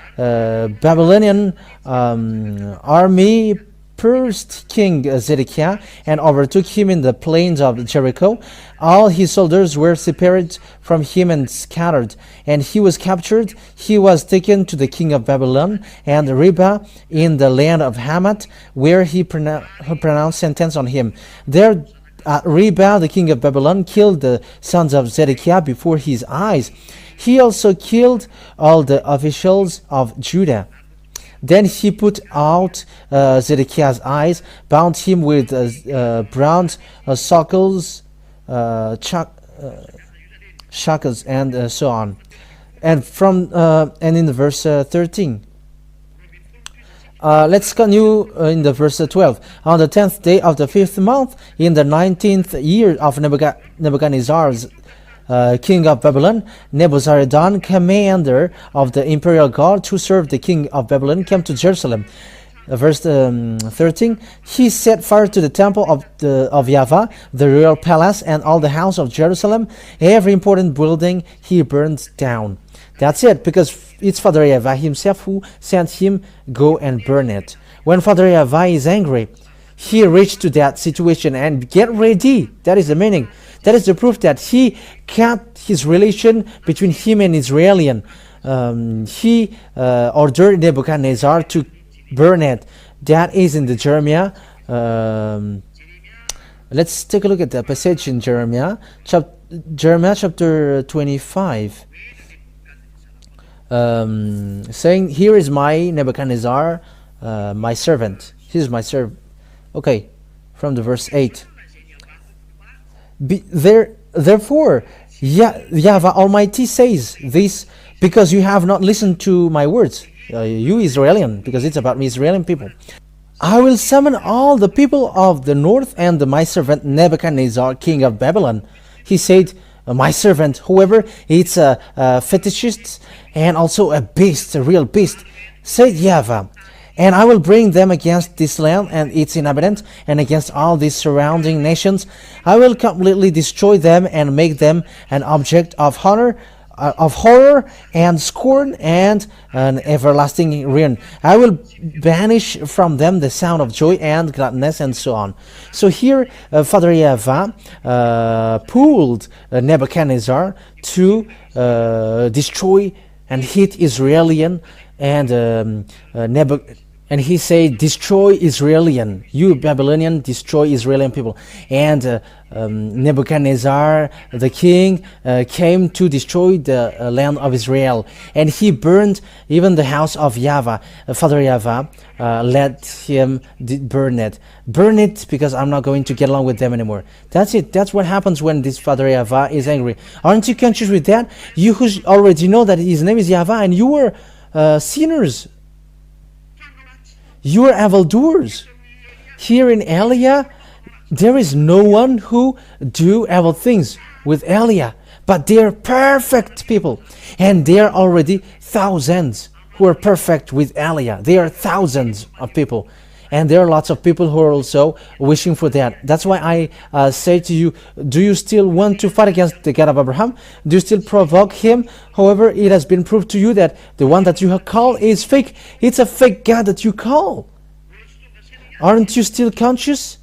Babylonian army pursued King Zedekiah and overtook him in the plains of Jericho. All his soldiers were separated from him and scattered, and he was captured. He was taken to the king of Babylon and Ribah in the land of Hamath, where he pronounced sentence on him. There at Ribah, the king of Babylon killed the sons of Zedekiah before his eyes. He also killed all the officials of Judah. Then he put out Zedekiah's eyes, bound him with bronze shackles, shackles, and so on. And in the verse 13. Let's continue in the verse 12. On the 10th day of the 5th month, in the 19th year of Nebuchadnezzar's king of Babylon, Nebuzaradan, commander of the imperial guard who served the king of Babylon, came to Jerusalem. Verse 13. He set fire to the temple of Yava, the royal palace, and all the house of Jerusalem. Every important building he burned down. That's it, because it's Father Yahveh himself who sent him go and burn it. When Father Yahveh is angry, he reached to that situation and get ready. That is the meaning. That is the proof that he cut his relation between him and Israelian. He ordered Nebuchadnezzar to burn it. That is in the Jeremiah. Let's take a look at the passage in Jeremiah chapter 25. Saying, here is my Nebuchadnezzar, my servant. He is my servant. Okay, from the verse 8. Therefore, Yahveh Almighty says this, because you have not listened to my words, you Israelian, because it's about me, Israelian people. I will summon all the people of the north and my servant Nebuchadnezzar, king of Babylon. He said, my servant, whoever, it's a fetishist and also a beast, a real beast, said Yahveh. And I will bring them against this land and its inhabitants, and against all these surrounding nations. I will completely destroy them and make them an object of horror and scorn and an everlasting ruin. I will banish from them the sound of joy and gladness, and so on. So here, Father Yahveh pulled Nebuchadnezzar to destroy and hit Israelian, and he said, destroy Israelian, you Babylonian, destroy Israelian people. And Nebuchadnezzar, the king, came to destroy the land of Israel. And he burned even the house of Yahveh. Father Yahveh let him burn it. Burn it, because I'm not going to get along with them anymore. That's it. That's what happens when this Father Yahveh is angry. Aren't you conscious with that? You who already know that his name is Yahveh, and you were sinners. You are evildoers. Here in Eliah, there is no one who do evil things with Eliah, but they are perfect people, and there are already thousands who are perfect with Eliah. There are thousands of people, and there are lots of people who are also wishing for that. That's why I say to you, do you still want to fight against the God of Abraham? Do you still provoke him? However, it has been proved to you that the one that you have called is fake. It's a fake God that you call. Aren't you still conscious?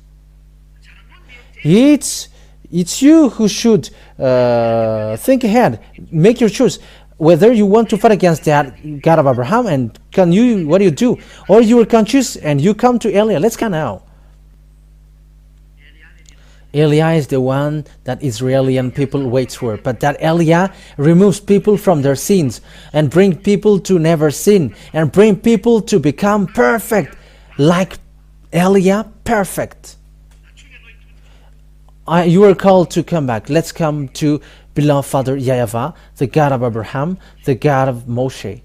It's you who should think ahead. Make your choice. Whether you want to fight against that God of Abraham, and what do you do? Or you are conscious and you come to Eliah. Let's go now. Eliah is the one that Israeli people wait for. But that Eliah removes people from their sins and bring people to never sin and bring people to become perfect, like Eliah, perfect. You are called to come back. Let's come to beloved Father YAHVAH, the God of Abraham, the God of Moshe.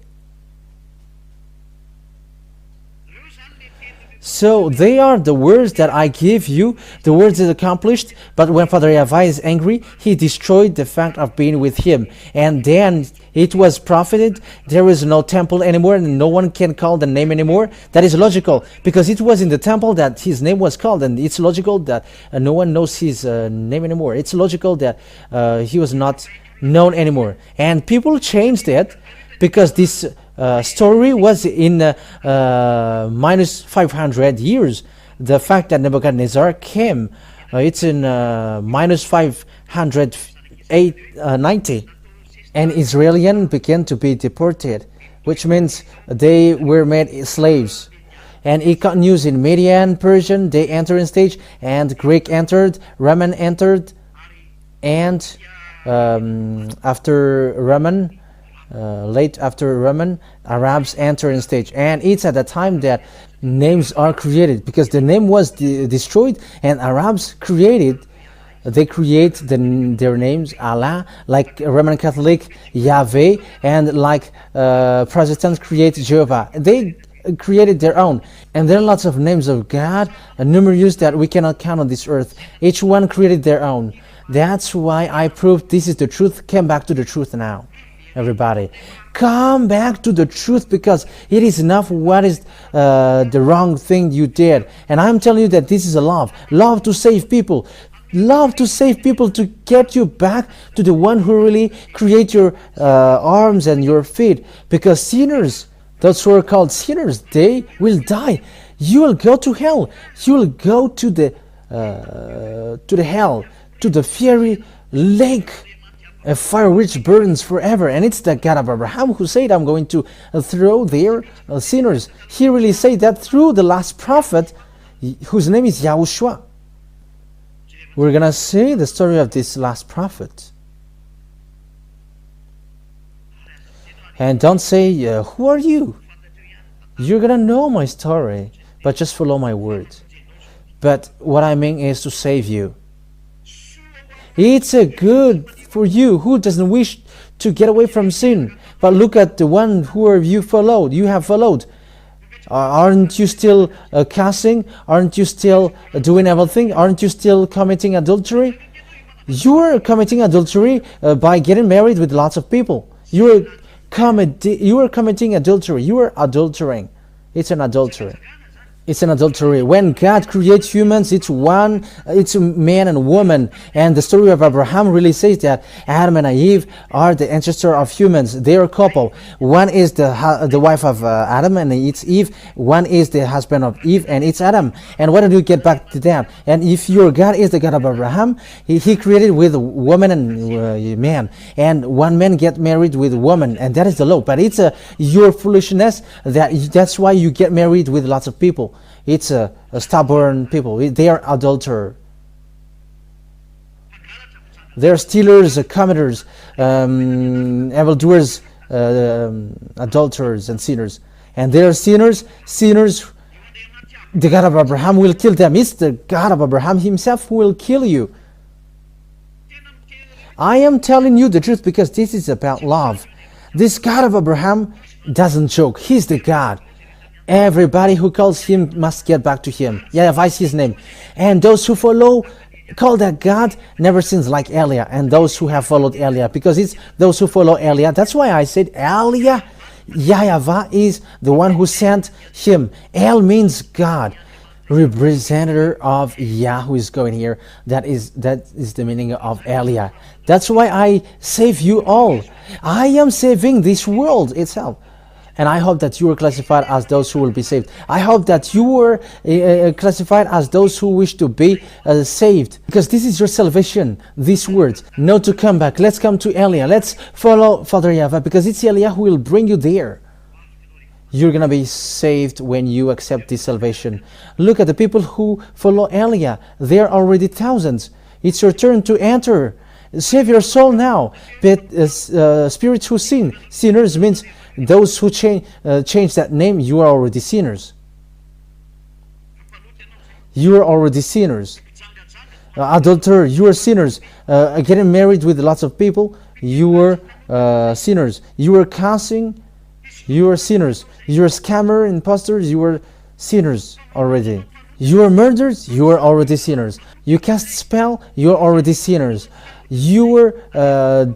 So they are the words that I give you. The words is accomplished, but when Father YAHVAH is angry, he destroyed the fact of being with him. And then it was profited. There is no temple anymore, and no one can call the name anymore. That is logical, because it was in the temple that his name was called, and it's logical that no one knows his name anymore. It's logical that he was not known anymore. And people changed it because this story was in minus 500 years. The fact that Nebuchadnezzar came, it's in minus 590, and Israelians began to be deported, which means they were made slaves. And it continues in Median, Persian, they enter in stage, and Greek entered, Roman entered, and after Roman, late after Roman, Arabs enter in stage. And it's at the time that names are created, because the name was destroyed, and Arabs created, they create their names, Allah, like Roman Catholic, Yahveh, and like Protestants create Jehovah. They created their own, and there are lots of names of God, numerous that we cannot count on this earth. Each one created their own. That's why I proved this is the truth. Come back to the truth now, everybody. Come back to the truth, because it is enough what is the wrong thing you did. And I'm telling you that this is a love to save people, love to save people, to get you back to the one who really create your arms and your feet. Because sinners, those who are called sinners, they will die. You will go to hell. You will go to the hell, to the fiery lake, a fire which burns forever. And it's the God of Abraham who said, I'm going to throw their sinners. He really said that through the last prophet, whose name is YAHOSHUAH. We're gonna see the story of this last prophet. And don't say, who are you? You're gonna know my story, but just follow my words. But what I mean is to save you. It's a good for you who doesn't wish to get away from sin. But look at the one who you followed. You have followed. Aren't you still cussing? Aren't you still doing everything? Aren't you still committing adultery? You are committing adultery by getting married with lots of people. You are committing adultery. You are adultering. It's an adultery. It's an adultery. When God creates humans, it's a man and woman. And the story of Abraham really says that Adam and Eve are the ancestor of humans. They are a couple. One is the wife of Adam, and it's Eve. One is the husband of Eve, and it's Adam. And why don't you get back to that? And if your God is the God of Abraham, he created with woman and man. And one man get married with woman, and that is the law. But it's your foolishness that's why you get married with lots of people. It's a stubborn people. They are adulterers. They are stealers, committers, evildoers, adulterers, and sinners. And they are sinners. The God of Abraham will kill them. It's the God of Abraham himself who will kill you. I am telling you the truth because this is about love. This God of Abraham doesn't joke. He's the God. Everybody who calls him must get back to him. YAHVAH is his name. And those who call that God never sins like Eliah. And those who have followed Eliah, because it's those who follow Eliah. That's why I said Eliah, YAHVAH is the one who sent him. El means God, representative of Yah, who is going here. That is the meaning of Eliah. That's why I save you all. I am saving this world itself. And I hope that you were classified as those who will be saved. I hope that you were classified as those who wish to be saved. Because this is your salvation, these words. No to come back. Let's come to Eliah. Let's follow Father YAHVAH, because it's Eliah who will bring you there. You're going to be saved when you accept this salvation. Look at the people who follow Eliah. They are already thousands. It's your turn to enter. Save your soul now. But spirits who sin. Sinners means those who change that name. You are already sinners. You are already sinners. adulterer, you are sinners. Getting married with lots of people, you were sinners. You were cussing, you are sinners. You are scammer, imposters, you are sinners already. You are murderers, you are already sinners. You cast spell, you are already sinners. You were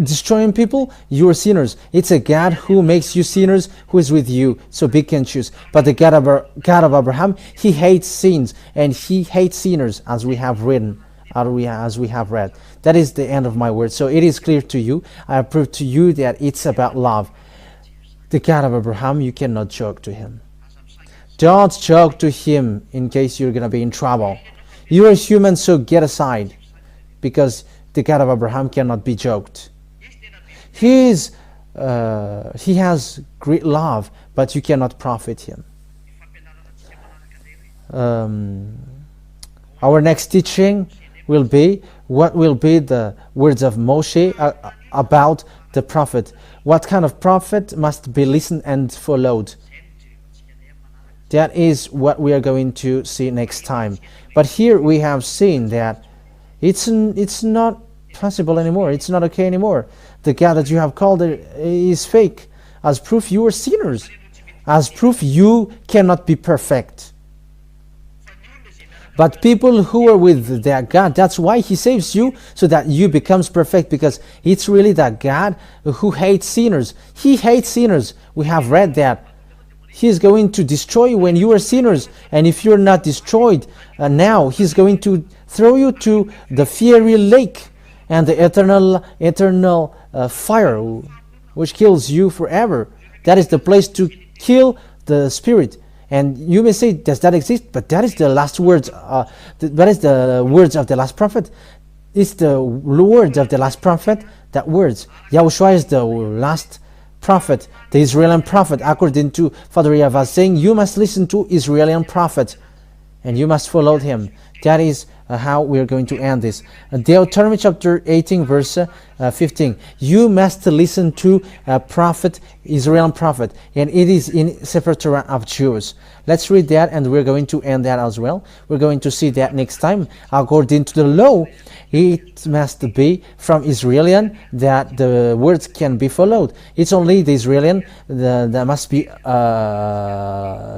destroying people, you are sinners. It's a God who makes you sinners who is with you, so be conscious. But the God of Abraham, he hates sins and he hates sinners, as we have written, as we have read. That is the end of my word. So it is clear to you. I have proved to you that it's about love. The God of Abraham, you cannot joke to him. Don't joke to him in case you're going to be in trouble. You are human, so get aside, because the God of Abraham cannot be joked. He has great love, but you cannot profit him. Our next teaching will be what will be the words of Moshe about the prophet. What kind of prophet must be listened and followed? That is what we are going to see next time. But here we have seen that it's not possible anymore. It's not okay anymore. The God that you have called is fake. As proof, you are sinners. As proof, you cannot be perfect. But people who are with that God, that's why he saves you, so that you becomes perfect, because it's really that God who hates sinners. He hates sinners. We have read that. He is going to destroy you when you are sinners. And if you're not destroyed now, he's going to throw you to the fiery lake and the eternal fire, which kills you forever. That is the place to kill the spirit. And you may say, does that exist? But that is the last words. That is the words of the last prophet. It's the words of the last prophet. That words. YAHOSHUAH is the last prophet, the Israeli prophet, according to Father Yava, saying you must listen to Israeli prophet and you must follow him. That is how we are going to end this. Deuteronomy chapter 18 verse 15. You must listen to a prophet, Israeli prophet, and it is in Sefer Torah of Jews. Let's read that and we're going to end that as well. We're going to see that next time. According to the law, it must be from Israeli that the words can be followed. It's only the Israeli that must be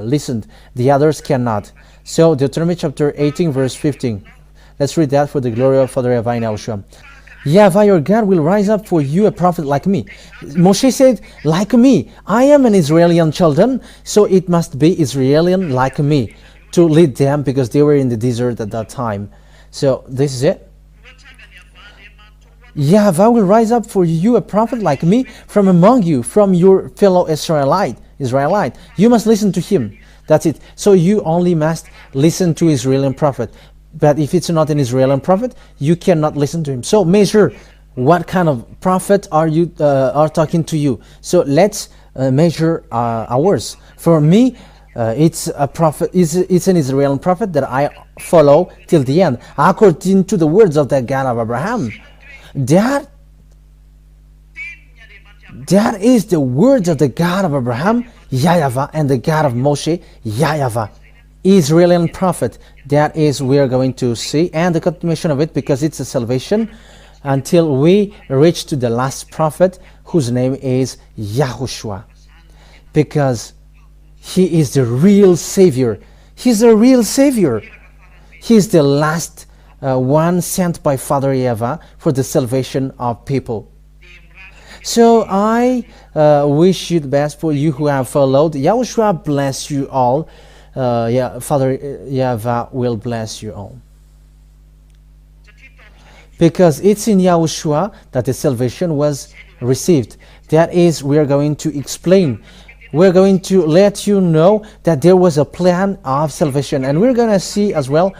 listened. The others cannot. So Deuteronomy chapter 18 verse 15. Let's read that for the glory of Father Yahveh and YAHOSHUAH. Yahveh your God will rise up for you a prophet like me. Moshe said, like me. I am an Israeli children, so it must be Israeli like me to lead them, because they were in the desert at that time. So this is it. Yahveh will rise up for you a prophet like me from among you, from your fellow Israelite. You must listen to him. That's it. So you only must listen to Israeli prophet. But if it's not an Israeli prophet, you cannot listen to him. So measure what kind of prophet are talking to you. So let's measure ours. For me, it's a prophet. It's an Israeli prophet that I follow till the end, according to the words of the God of Abraham. That is the words of the God of Abraham, YAH YAHVAH, and the God of Moshe, YAH YAHVAH. Israeli prophet. That is we are going to see, and the continuation of it, because it's a salvation until we reach to the last prophet, whose name is YAHOSHUAH, because he is the real savior. He's the real savior. He's the last one sent by Father Yava for the salvation of people. So I wish you the best for you who have followed. YAHOSHUAH bless you all. Father Yava will bless you all. Because it's in YAHOSHUAH that the salvation was received. That is, we are going to explain. We're going to let you know that there was a plan of salvation. And we're going to see as well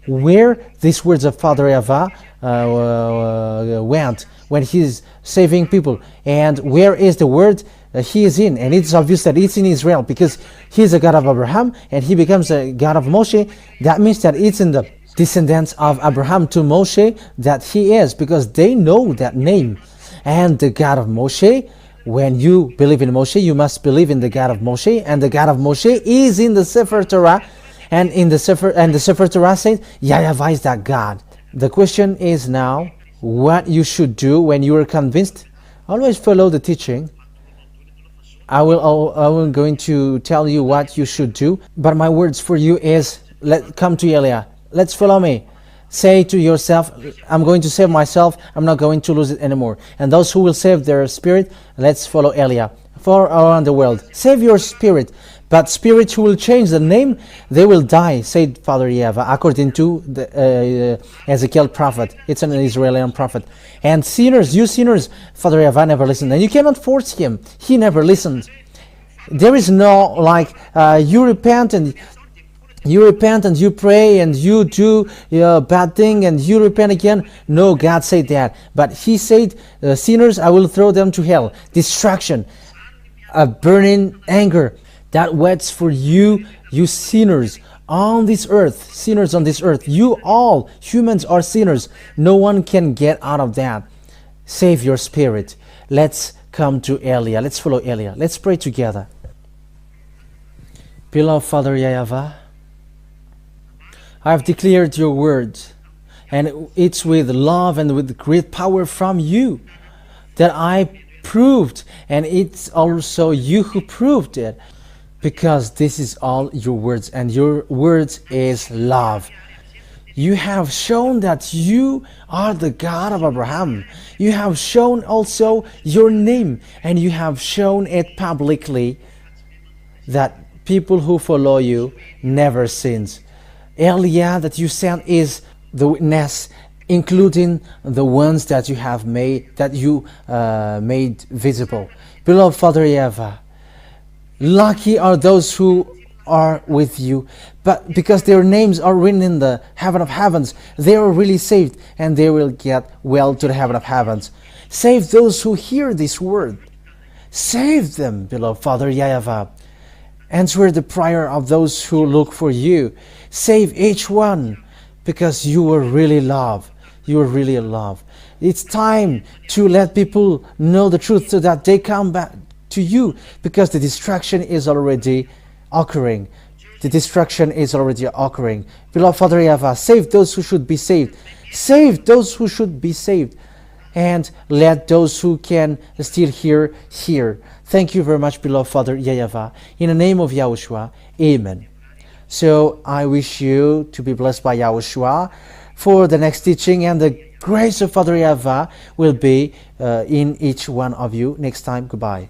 where these words of Father Yava went when he's saving people, and where is the word he is in. And it's obvious that it's in Israel, because he's a God of Abraham and he becomes a God of Moshe. That means that it's in the descendants of Abraham to Moshe that he is, because they know that name. And the God of Moshe, when you believe in Moshe, you must believe in the God of Moshe, and the God of Moshe is in the Sefer Torah. And in the Sefer Torah says, YAH YAHVAH is that God. The question is now what you should do when you are convinced. Always follow the teaching. I will going to tell you what you should do, but my words for you is, come to Eliah. Let's follow me. Say to yourself, I'm going to save myself. I'm not going to lose it anymore. And those who will save their spirit, let's follow Eliah. For around the world, save your spirit. But spirits who will change the name, they will die, said Father Yava, according to the Ezekiel prophet. It's an Israeli prophet. And sinners, you sinners, Father Yava never listened. And you cannot force him. He never listened. There is no, like, you repent and you pray and you do a bad thing and you repent again. No, God said that. But he said, sinners, I will throw them to hell. Destruction, a burning anger that waits for you, you sinners on this earth. Sinners on this earth. You all, humans are sinners. No one can get out of that. Save your spirit. Let's come to Eliah. Let's follow Eliah. Let's pray together. Beloved Father Yahveh, I have declared your word, and it's with love and with great power from you that I proved, and it's also you who proved it, because this is all your words, and your words is love. You have shown that you are the God of Abraham. You have shown also your name, and you have shown it publicly that people who follow you never sins. Eliah that you sent is the witness, including the ones that you have made, that you made visible. Beloved Father Yava, lucky are those who are with you, but because their names are written in the heaven of heavens, they are really saved, and they will get well to the heaven of heavens. Save those who hear this word. Save them, beloved Father Yahveh. Answer the prayer of those who look for you. Save each one, because you are really love. You are really love. It's time to let people know the truth so that they come back to you, because the destruction is already occurring. The destruction is already occurring. Beloved Father Yahveh, save those who should be saved. Save those who should be saved. And let those who can still hear. Thank you very much, beloved Father Yahveh. In the name of Yahushua, amen. So I wish you to be blessed by Yahushua for the next teaching, and the grace of Father Yahveh will be in each one of you next time. Goodbye.